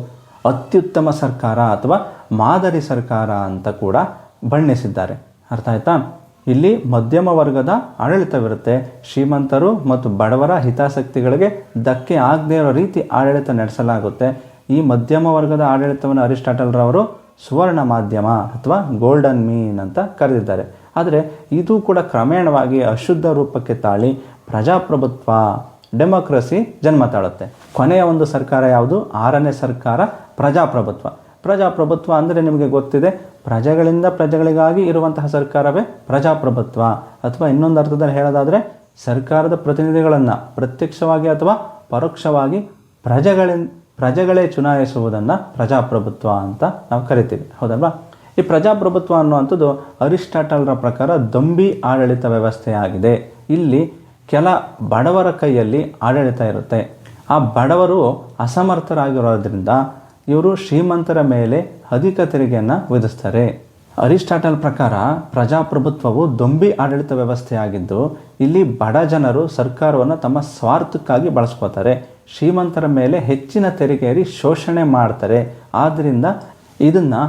ಅತ್ಯುತ್ತಮ ಸರ್ಕಾರ ಅಥವಾ ಮಾದರಿ ಸರ್ಕಾರ ಅಂತ ಕೂಡ ಬಣ್ಣಿಸಿದ್ದಾರೆ. ಅರ್ಥ ಆಯ್ತಾ? ಇಲ್ಲಿ ಮಧ್ಯಮ ವರ್ಗದ ಆಡಳಿತವಿರುತ್ತೆ. ಶ್ರೀಮಂತರು ಮತ್ತು ಬಡವರ ಹಿತಾಸಕ್ತಿಗಳಿಗೆ ಧಕ್ಕೆ ಆಗದೇ ಇರೋ ರೀತಿ ಆಡಳಿತ ನಡೆಸಲಾಗುತ್ತೆ. ಈ ಮಧ್ಯಮ ವರ್ಗದ ಆಡಳಿತವನ್ನು ಅರಿಸ್ಟಾಟಲ್ ರವರು ಸುವರ್ಣ ಮಾಧ್ಯಮ ಅಥವಾ ಗೋಲ್ಡನ್ ಮೀನ್ ಅಂತ ಕರೆದಿದ್ದಾರೆ. ಆದರೆ ಇದು ಕೂಡ ಕ್ರಮೇಣವಾಗಿ ಅಶುದ್ಧ ರೂಪಕ್ಕೆ ತಾಳಿ ಪ್ರಜಾಪ್ರಭುತ್ವ ಡೆಮೋಕ್ರಸಿ ಜನ್ಮ ತಾಳುತ್ತೆ. ಕೊನೆಯ ಒಂದು ಸರ್ಕಾರ ಯಾವುದು? 6ನೇ ಸರ್ಕಾರ ಪ್ರಜಾಪ್ರಭುತ್ವ. ಪ್ರಜಾಪ್ರಭುತ್ವ ಅಂದರೆ ನಿಮಗೆ ಗೊತ್ತಿದೆ, ಪ್ರಜೆಗಳಿಂದ ಪ್ರಜೆಗಳಿಗಾಗಿ ಇರುವಂತಹ ಸರ್ಕಾರವೇ ಪ್ರಜಾಪ್ರಭುತ್ವ. ಅಥವಾ ಇನ್ನೊಂದು ಅರ್ಥದಲ್ಲಿ ಹೇಳೋದಾದರೆ ಸರ್ಕಾರದ ಪ್ರತಿನಿಧಿಗಳನ್ನು ಪ್ರತ್ಯಕ್ಷವಾಗಿ ಅಥವಾ ಪರೋಕ್ಷವಾಗಿ ಪ್ರಜೆಗಳೇ ಚುನಾಯಿಸುವುದನ್ನು ಪ್ರಜಾಪ್ರಭುತ್ವ ಅಂತ ನಾವು ಕರಿತೀವಿ, ಹೌದಲ್ವಾ? ಈ ಪ್ರಜಾಪ್ರಭುತ್ವ ಅನ್ನುವಂಥದ್ದು ಅರಿಸ್ಟಾಟಲ್ರ ಪ್ರಕಾರ ದೊಂಬಿ ಆಡಳಿತ ವ್ಯವಸ್ಥೆಯಾಗಿದೆ. ಇಲ್ಲಿ ಕೆಲ ಬಡವರ ಕೈಯಲ್ಲಿ ಆಡಳಿತ ಇರುತ್ತೆ. ಆ ಬಡವರು ಅಸಮರ್ಥರಾಗಿರೋದ್ರಿಂದ ಇವರು ಶ್ರೀಮಂತರ ಮೇಲೆ ಅಧಿಕ ತೆರಿಗೆಯನ್ನು ವಿಧಿಸ್ತಾರೆ. ಅರಿಸ್ಟಾಟಲ್ ಪ್ರಕಾರ ಪ್ರಜಾಪ್ರಭುತ್ವವು ದೊಂಬಿ ಆಡಳಿತ ವ್ಯವಸ್ಥೆಯಾಗಿದ್ದು ಇಲ್ಲಿ ಬಡ ಜನರು ಸರ್ಕಾರವನ್ನು ತಮ್ಮ ಸ್ವಾರ್ಥಕ್ಕಾಗಿ ಬಳಸ್ಕೋತಾರೆ. ಶ್ರೀಮಂತರ ಮೇಲೆ ಹೆಚ್ಚಿನ ತೆರಿಗೆಯಲ್ಲಿ ಶೋಷಣೆ ಮಾಡ್ತಾರೆ. ಆದ್ದರಿಂದ ಇದನ್ನು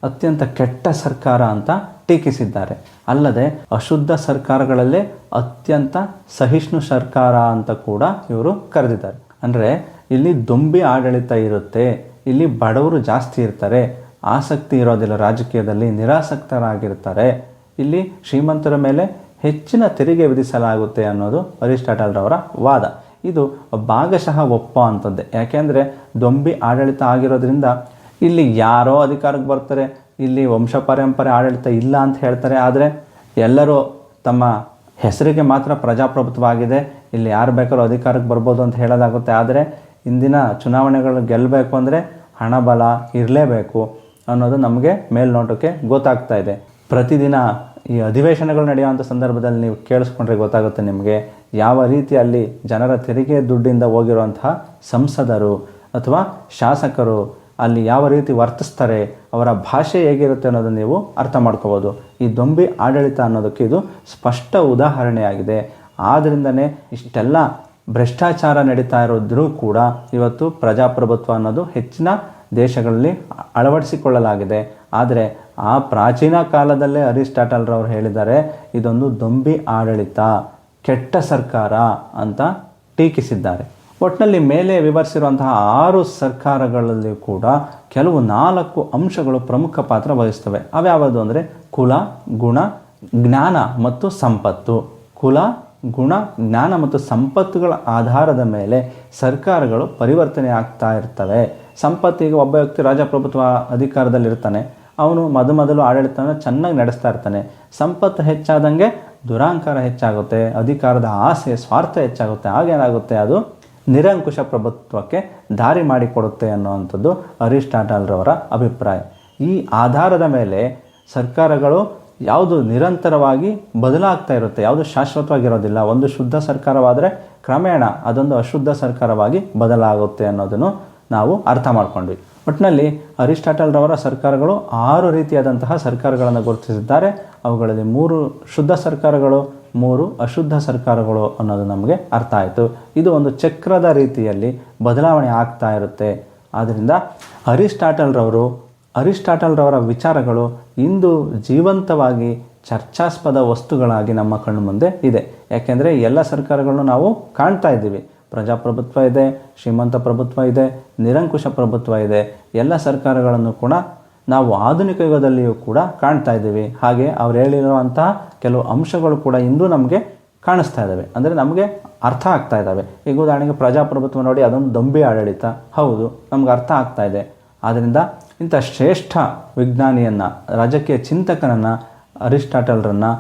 ಅತ್ಯಂತ ಕೆಟ್ಟ ಸರ್ಕಾರ ಅಂತ ಟೀಕಿಸಿದ್ದಾರೆ. ಅಲ್ಲದೆ ಅಶುದ್ಧ ಸರ್ಕಾರಗಳಲ್ಲೇ ಅತ್ಯಂತ ಸಹಿಷ್ಣು ಸರ್ಕಾರ ಅಂತ ಕೂಡ ಇವರು ಕರೆದಿದ್ದಾರೆ. ಅಂದರೆ ಇಲ್ಲಿ ದೊಂಬಿ ಆಡಳಿತ ಇರುತ್ತೆ, ಇಲ್ಲಿ ಬಡವರು ಜಾಸ್ತಿ ಇರ್ತಾರೆ, ಆಸಕ್ತಿ ಇರೋದಿಲ್ಲ ರಾಜಕೀಯದಲ್ಲಿ, ನಿರಾಸಕ್ತರಾಗಿರ್ತಾರೆ, ಇಲ್ಲಿ ಶ್ರೀಮಂತರ ಮೇಲೆ ಹೆಚ್ಚಿನ ತೆರಿಗೆ ವಿಧಿಸಲಾಗುತ್ತೆ ಅನ್ನೋದು ಅರಿಸ್ಟಾಟಲ್ ರವರ ವಾದ. ಇದು ಭಾಗಶಃ ಒಪ್ಪೋ ಅಂಥದ್ದೇ. ಯಾಕೆಂದರೆ ದೊಂಬಿ ಆಡಳಿತ ಆಗಿರೋದ್ರಿಂದ ಇಲ್ಲಿ ಯಾರೋ ಅಧಿಕಾರಕ್ಕೆ ಬರ್ತಾರೆ, ಇಲ್ಲಿ ವಂಶ ಪರಂಪರೆ ಆಡಳಿತ ಇಲ್ಲ ಅಂತ ಹೇಳ್ತಾರೆ. ಆದರೆ ಎಲ್ಲರೂ ತಮ್ಮ ಹೆಸರಿಗೆ ಮಾತ್ರ ಪ್ರಜಾಪ್ರಭುತ್ವ ಆಗಿದೆ, ಇಲ್ಲಿ ಯಾರು ಬೇಕಾದ್ರೂ ಅಧಿಕಾರಕ್ಕೆ ಬರ್ಬೋದು ಅಂತ ಹೇಳೋದಾಗುತ್ತೆ. ಆದರೆ ಇಂದಿನ ಚುನಾವಣೆಗಳು ಗೆಲ್ಲಬೇಕು ಅಂದರೆ ಹಣಬಲ ಇರಲೇಬೇಕು ಅನ್ನೋದು ನಮಗೆ ಮೇಲ್ನೋಟಕ್ಕೆ ಗೊತ್ತಾಗ್ತಾ ಇದೆ. ಪ್ರತಿದಿನ ಈ ಅಧಿವೇಶನಗಳು ನಡೆಯುವಂಥ ಸಂದರ್ಭದಲ್ಲಿ ನೀವು ಕೇಳಿಸ್ಕೊಂಡ್ರೆ ಗೊತ್ತಾಗುತ್ತೆ ನಿಮಗೆ ಯಾವ ರೀತಿ ಅಲ್ಲಿ ಜನರ ತೆರಿಗೆ ದುಡ್ಡಿಂದ ಹೋಗಿರುವಂತಹ ಸಂಸದರು ಅಥವಾ ಶಾಸಕರು ಅಲ್ಲಿ ಯಾವ ರೀತಿ ವರ್ತಿಸ್ತಾರೆ, ಅವರ ಭಾಷೆ ಹೇಗಿರುತ್ತೆ ಅನ್ನೋದನ್ನು ನೀವು ಅರ್ಥ ಮಾಡ್ಕೋಬೋದು. ಈ ದೊಂಬಿ ಆಡಳಿತ ಅನ್ನೋದಕ್ಕೆ ಇದು ಸ್ಪಷ್ಟ ಉದಾಹರಣೆಯಾಗಿದೆ. ಆದ್ದರಿಂದನೇ ಇಷ್ಟೆಲ್ಲ ಭ್ರಷ್ಟಾಚಾರ ನಡೀತಾ ಇರೋದ್ರೂ ಕೂಡ ಇವತ್ತು ಪ್ರಜಾಪ್ರಭುತ್ವ ಅನ್ನೋದು ಹೆಚ್ಚಿನ ದೇಶಗಳಲ್ಲಿ ಅಳವಡಿಸಿಕೊಳ್ಳಲಾಗಿದೆ. ಆದರೆ ಆ ಪ್ರಾಚೀನ ಕಾಲದಲ್ಲೇ ಅರಿಸ್ಟಾಟಲ್ ರವರು ಹೇಳಿದ್ದಾರೆ ಇದೊಂದು ದೊಂಬಿ ಆಡಳಿತ, ಕೆಟ್ಟ ಸರ್ಕಾರ ಅಂತ ಟೀಕಿಸಿದ್ದಾರೆ. ಒಟ್ಟಿನಲ್ಲಿ ಮೇಲೆ ವಿವರಿಸಿರುವಂತಹ 6 ಸರ್ಕಾರಗಳಲ್ಲಿ ಕೂಡ ಕೆಲವು 4 ಅಂಶಗಳು ಪ್ರಮುಖ ಪಾತ್ರ ವಹಿಸ್ತವೆ. ಅವ್ಯಾವುದು ಅಂದರೆ ಕುಲ, ಗುಣ, ಜ್ಞಾನ ಮತ್ತು ಸಂಪತ್ತು. ಕುಲ, ಗುಣ, ಜ್ಞಾನ ಮತ್ತು ಸಂಪತ್ತುಗಳ ಆಧಾರದ ಮೇಲೆ ಸರ್ಕಾರಗಳು ಪರಿವರ್ತನೆ ಆಗ್ತಾ ಇರ್ತವೆ. ಸಂಪತ್ತಿಗೆ ಒಬ್ಬ ವ್ಯಕ್ತಿ ರಾಜಪ್ರಭುತ್ವ ಅಧಿಕಾರದಲ್ಲಿರ್ತಾನೆ, ಅವನು ಮೊದಲು ಆಡಳಿತವನ್ನು ಚೆನ್ನಾಗಿ ನಡೆಸ್ತಾ ಇರ್ತಾನೆ. ಸಂಪತ್ತು ಹೆಚ್ಚಾದಂಗೆ ದುರಾಂಕಾರ ಹೆಚ್ಚಾಗುತ್ತೆ, ಅಧಿಕಾರದ ಆಸೆ ಸ್ವಾರ್ಥ ಹೆಚ್ಚಾಗುತ್ತೆ. ಆಗೇನಾಗುತ್ತೆ, ಅದು ನಿರಂಕುಶ ಪ್ರಭುತ್ವಕ್ಕೆ ದಾರಿ ಮಾಡಿಕೊಡುತ್ತೆ ಅನ್ನುವಂಥದ್ದು ಅರಿಸ್ಟಾಟಲ್ ರವರ ಅಭಿಪ್ರಾಯ. ಈ ಆಧಾರದ ಮೇಲೆ ಸರ್ಕಾರಗಳು ಯಾವುದು ನಿರಂತರವಾಗಿ ಬದಲಾಗ್ತಾ ಇರುತ್ತೆ, ಯಾವುದು ಶಾಶ್ವತವಾಗಿರೋದಿಲ್ಲ. ಒಂದು ಶುದ್ಧ ಸರ್ಕಾರವಾದರೆ ಕ್ರಮೇಣ ಅದೊಂದು ಅಶುದ್ಧ ಸರ್ಕಾರವಾಗಿ ಬದಲಾಗುತ್ತೆ ಅನ್ನೋದನ್ನು ನಾವು ಅರ್ಥ ಮಾಡ್ಕೊಂಡ್ವಿ. ಒಟ್ಟಿನಲ್ಲಿ ಅರಿಸ್ಟಾಟಲ್ ರವರ ಸರ್ಕಾರಗಳು 6 ರೀತಿಯಾದಂತಹ ಸರ್ಕಾರಗಳನ್ನು ಗುರುತಿಸಿದ್ದಾರೆ. ಅವುಗಳಲ್ಲಿ 3 ಶುದ್ಧ ಸರ್ಕಾರಗಳು, 3 ಅಶುದ್ಧ ಸರ್ಕಾರಗಳು ಅನ್ನೋದು ನಮಗೆ ಅರ್ಥ ಆಯಿತು. ಇದು ಒಂದು ಚಕ್ರದ ರೀತಿಯಲ್ಲಿ ಬದಲಾವಣೆ ಆಗ್ತಾ ಇರುತ್ತೆ. ಆದ್ದರಿಂದ ಅರಿಸ್ಟಾಟಲ್ ರವರ ವಿಚಾರಗಳು ಇಂದು ಜೀವಂತವಾಗಿ ಚರ್ಚಾಸ್ಪದ ವಸ್ತುಗಳಾಗಿ ನಮ್ಮ ಕಣ್ಣು ಮುಂದೆ ಇದೆ. ಯಾಕೆಂದರೆ ಎಲ್ಲ ಸರ್ಕಾರಗಳನ್ನು ನಾವು ಕಾಣ್ತಾ ಇದ್ದೀವಿ. ಪ್ರಜಾಪ್ರಭುತ್ವ ಇದೆ, ಶ್ರೀಮಂತ ಪ್ರಭುತ್ವ ಇದೆ, ನಿರಂಕುಶ ಪ್ರಭುತ್ವ ಇದೆ. ಎಲ್ಲ ಸರ್ಕಾರಗಳನ್ನು ಕೂಡ ನಾವು ಆಧುನಿಕ ಯುಗದಲ್ಲಿಯೂ ಕೂಡ ಕಾಣ್ತಾ ಇದ್ದೀವಿ. ಹಾಗೆ ಅವ್ರು ಹೇಳಿರುವಂತಹ ಕೆಲವು ಅಂಶಗಳು ಕೂಡ ಇಂದು ನಮಗೆ ಕಾಣಿಸ್ತಾ ಇದ್ದಾವೆ, ಅಂದರೆ ನಮಗೆ ಅರ್ಥ ಆಗ್ತಾ ಇದ್ದಾವೆ. ಈಗ ಉದಾಹರಣೆಗೆ ಪ್ರಜಾಪ್ರಭುತ್ವ ನೋಡಿ, ಅದೊಂದು ದೊಂಬಿ ಆಡಳಿತ, ಹೌದು, ನಮ್ಗೆ ಅರ್ಥ ಆಗ್ತಾ ಇದೆ. ಆದ್ದರಿಂದ ಇಂಥ ಶ್ರೇಷ್ಠ ವಿಜ್ಞಾನಿಯನ್ನು, ರಾಜಕೀಯ ಚಿಂತಕನನ್ನು, ಅರಿಸ್ಟಾಟಲ್ರನ್ನು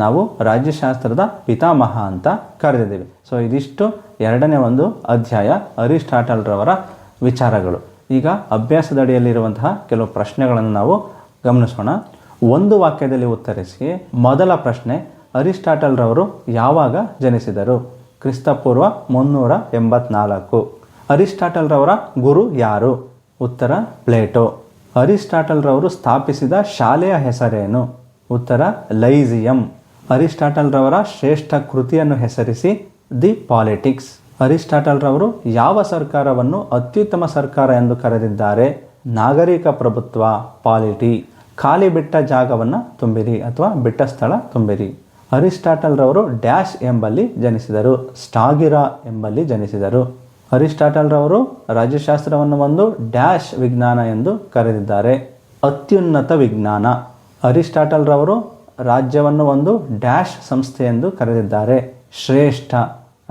ನಾವು ರಾಜ್ಯಶಾಸ್ತ್ರದ ಪಿತಾಮಹ ಅಂತ ಕರೆದಿದ್ದೀವಿ. ಸೊ ಇದಿಷ್ಟು 2ನೇ ಒಂದು ಅಧ್ಯಾಯ ಅರಿಸ್ಟಾಟಲ್ ರವರ ವಿಚಾರಗಳು. ಈಗ ಅಭ್ಯಾಸದ ಅಡಿಯಲ್ಲಿರುವಂತಹ ಕೆಲವು ಪ್ರಶ್ನೆಗಳನ್ನು ನಾವು ಗಮನಿಸೋಣ. ಒಂದು ವಾಕ್ಯದಲ್ಲಿ ಉತ್ತರಿಸಿ. ಮೊದಲ ಪ್ರಶ್ನೆ, ಅರಿಸ್ಟಾಟಲ್ ರವರು ಯಾವಾಗ ಜನಿಸಿದರು? ಕ್ರಿಸ್ತಪೂರ್ವ 384. ಅರಿಸ್ಟಾಟಲ್ ರವರ ಗುರು ಯಾರು? ಉತ್ತರ ಪ್ಲೇಟೋ. ಅರಿಸ್ಟಾಟಲ್ ರವರು ಸ್ಥಾಪಿಸಿದ ಶಾಲೆಯ ಹೆಸರೇನು? ಉತ್ತರ ಲೈಸಿಯಂ. ಅರಿಸ್ಟಾಟಲ್ ರವರ ಶ್ರೇಷ್ಠ ಕೃತಿಯನ್ನು ಹೆಸರಿಸಿ. The politics. ಅರಿಸ್ಟಾಟಲ್ ರವರು ಯಾವ ಸರ್ಕಾರವನ್ನು ಅತ್ಯುತ್ತಮ ಸರ್ಕಾರ ಎಂದು ಕರೆದಿದ್ದಾರೆ? ನಾಗರಿಕ ಪ್ರಭುತ್ವ, ಪಾಲಿಟಿ. ಖಾಲಿ ಬಿಟ್ಟ ಜಾಗವನ್ನು ತುಂಬಿರಿ ಅಥವಾ ಬಿಟ್ಟ ಸ್ಥಳ ತುಂಬಿರಿ. ಅರಿಸ್ಟಾಟಲ್ ರವರು ಡ್ಯಾಶ್ ಎಂಬಲ್ಲಿ ಜನಿಸಿದರು, ಸ್ಟಾಗಿರಾ ಎಂಬಲ್ಲಿ ಜನಿಸಿದರು. ಅರಿಸ್ಟಾಟಲ್ ರವರು ರಾಜ್ಯಶಾಸ್ತ್ರವನ್ನು ಒಂದು ಡ್ಯಾಶ್ ವಿಜ್ಞಾನ ಎಂದು ಕರೆದಿದ್ದಾರೆ, ಅತ್ಯುನ್ನತ ವಿಜ್ಞಾನ. ಅರಿಸ್ಟಾಟಲ್ ರವರು ರಾಜ್ಯವನ್ನು ಒಂದು ಡ್ಯಾಶ್ ಸಂಸ್ಥೆ ಎಂದು ಕರೆದಿದ್ದಾರೆ, ಶ್ರೇಷ್ಠ.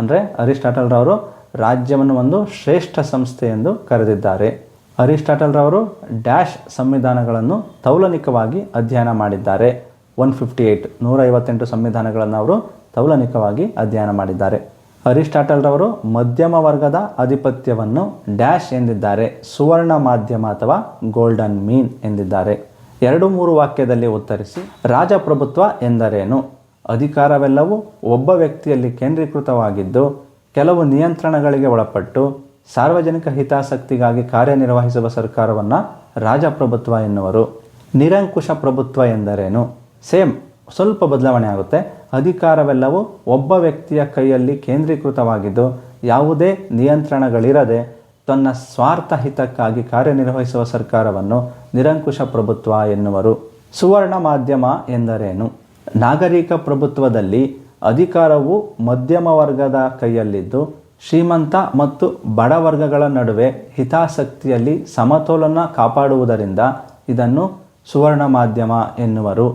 ಅಂದರೆ ಅರಿಸ್ಟಾಟಲ್ ರವರು ರಾಜ್ಯವನ್ನು ಒಂದು ಶ್ರೇಷ್ಠ ಸಂಸ್ಥೆ ಎಂದು ಕರೆದಿದ್ದಾರೆ. ಅರಿಸ್ಟಾಟಲ್ ರವರು ಡ್ಯಾಶ್ ಸಂವಿಧಾನಗಳನ್ನು ತೌಲನಿಕವಾಗಿ ಅಧ್ಯಯನ ಮಾಡಿದ್ದಾರೆ, 158 ಸಂವಿಧಾನಗಳನ್ನು ಅವರು ತೌಲನಿಕವಾಗಿ ಅಧ್ಯಯನ ಮಾಡಿದ್ದಾರೆ. ಅರಿಸ್ಟಾಟಲ್ ರವರು ಮಧ್ಯಮ ವರ್ಗದ ಆಧಿಪತ್ಯವನ್ನು ಡ್ಯಾಶ್ ಎಂದಿದ್ದಾರೆ, ಸುವರ್ಣ ಮಾಧ್ಯಮ ಅಥವಾ ಗೋಲ್ಡನ್ ಮೀನ್ ಎಂದಿದ್ದಾರೆ. 2-3 ವಾಕ್ಯದಲ್ಲಿ ಉತ್ತರಿಸಿ. ರಾಜಪ್ರಭುತ್ವ ಎಂದರೇನು? ಅಧಿಕಾರವೆಲ್ಲವೂ ಒಬ್ಬ ವ್ಯಕ್ತಿಯಲ್ಲಿ ಕೇಂದ್ರೀಕೃತವಾಗಿದ್ದು ಕೆಲವು ನಿಯಂತ್ರಣಗಳಿಗೆ ಒಳಪಟ್ಟು ಸಾರ್ವಜನಿಕ ಹಿತಾಸಕ್ತಿಗಾಗಿ ಕಾರ್ಯನಿರ್ವಹಿಸುವ ಸರ್ಕಾರವನ್ನು ರಾಜಪ್ರಭುತ್ವ ಎನ್ನುವರು. ನಿರಂಕುಶ ಪ್ರಭುತ್ವ ಎಂದರೇನು? ಸೇಮ್, ಸ್ವಲ್ಪ ಬದಲಾವಣೆ ಆಗುತ್ತೆ. ಅಧಿಕಾರವೆಲ್ಲವೂ ಒಬ್ಬ ವ್ಯಕ್ತಿಯ ಕೈಯಲ್ಲಿ ಕೇಂದ್ರೀಕೃತವಾಗಿದ್ದು ಯಾವುದೇ ನಿಯಂತ್ರಣಗಳಿರದೆ ತನ್ನ ಸ್ವಾರ್ಥ ಹಿತಕ್ಕಾಗಿ ಕಾರ್ಯನಿರ್ವಹಿಸುವ ಸರ್ಕಾರವನ್ನು ನಿರಂಕುಶ ಪ್ರಭುತ್ವ ಎನ್ನುವರು. ಸುವರ್ಣ ಮಾಧ್ಯಮ ಎಂದರೇನು? ನಾಗರಿಕ ಪ್ರಭುತ್ವದಲ್ಲಿ ಅಧಿಕಾರವು ಮಧ್ಯಮ ವರ್ಗದ ಕೈಯಲ್ಲಿದ್ದು ಶ್ರೀಮಂತ ಮತ್ತು ಬಡ ವರ್ಗಗಳ ನಡುವೆ ಹಿತಾಸಕ್ತಿಯಲ್ಲಿ ಸಮತೋಲನ ಕಾಪಾಡುವುದರಿಂದ ಇದನ್ನು ಸುವರ್ಣ ಮಾಧ್ಯಮ ಎನ್ನುವರು.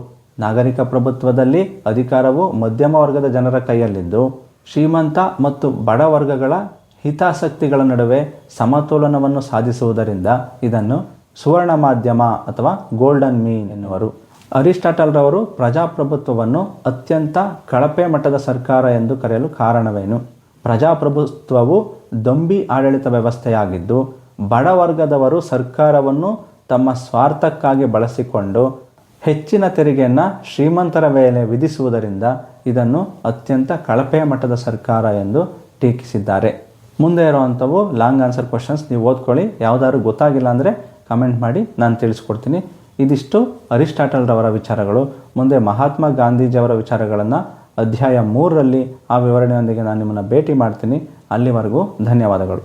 ನಾಗರಿಕ ಪ್ರಭುತ್ವದಲ್ಲಿ ಅಧಿಕಾರವು ಮಧ್ಯಮ ವರ್ಗದ ಜನರ ಕೈಯಲ್ಲಿದ್ದು ಶ್ರೀಮಂತ ಮತ್ತು ಬಡ ವರ್ಗಗಳ ಹಿತಾಸಕ್ತಿಗಳ ನಡುವೆ ಸಮತೋಲನವನ್ನು ಸಾಧಿಸುವುದರಿಂದ ಇದನ್ನು ಸುವರ್ಣ ಮಾಧ್ಯಮ ಅಥವಾ ಗೋಲ್ಡನ್ ಮೀನ್ ಎನ್ನುವರು. ಅರಿಸ್ಟಾಟಲ್ ರವರು ಪ್ರಜಾಪ್ರಭುತ್ವವನ್ನು ಅತ್ಯಂತ ಕಳಪೆ ಮಟ್ಟದ ಸರ್ಕಾರ ಎಂದು ಕರೆಯಲು ಕಾರಣವೇನು? ಪ್ರಜಾಪ್ರಭುತ್ವವು ದೊಂಬಿ ಆಡಳಿತ ವ್ಯವಸ್ಥೆಯಾಗಿದ್ದು ಬಡ ವರ್ಗದವರು ಸರ್ಕಾರವನ್ನು ತಮ್ಮ ಸ್ವಾರ್ಥಕ್ಕಾಗಿ ಬಳಸಿಕೊಂಡು ಹೆಚ್ಚಿನ ತೆರಿಗೆಯನ್ನು ಶ್ರೀಮಂತರ ಮೇಲೆ ವಿಧಿಸುವುದರಿಂದ ಇದನ್ನು ಅತ್ಯಂತ ಕಳಪೆ ಮಟ್ಟದ ಸರ್ಕಾರ ಎಂದು ಟೀಕಿಸಿದ್ದಾರೆ. ಮುಂದೆ ಇರುವಂಥವು ಲಾಂಗ್ ಆನ್ಸರ್ ಕ್ವಶನ್ಸ್, ನೀವು ಓದ್ಕೊಳ್ಳಿ. ಯಾವುದಾದ್ರು ಗೊತ್ತಾಗಿಲ್ಲ ಅಂದರೆ ಕಮೆಂಟ್ ಮಾಡಿ, ನಾನು ತಿಳಿಸ್ಕೊಡ್ತೀನಿ. ಇದಿಷ್ಟು ಅರಿಸ್ಟಾಟಲ್ ರವರ ವಿಚಾರಗಳು. ಮುಂದೆ ಮಹಾತ್ಮ ಗಾಂಧೀಜಿಯವರ ವಿಚಾರಗಳನ್ನು ಅಧ್ಯಾಯ 3ರಲ್ಲಿ ಆ ವಿವರಣೆಯೊಂದಿಗೆ ನಾನು ನಿಮ್ಮನ್ನು ಭೇಟಿ ಮಾಡ್ತೀನಿ. ಅಲ್ಲಿವರೆಗೂ ಧನ್ಯವಾದಗಳು.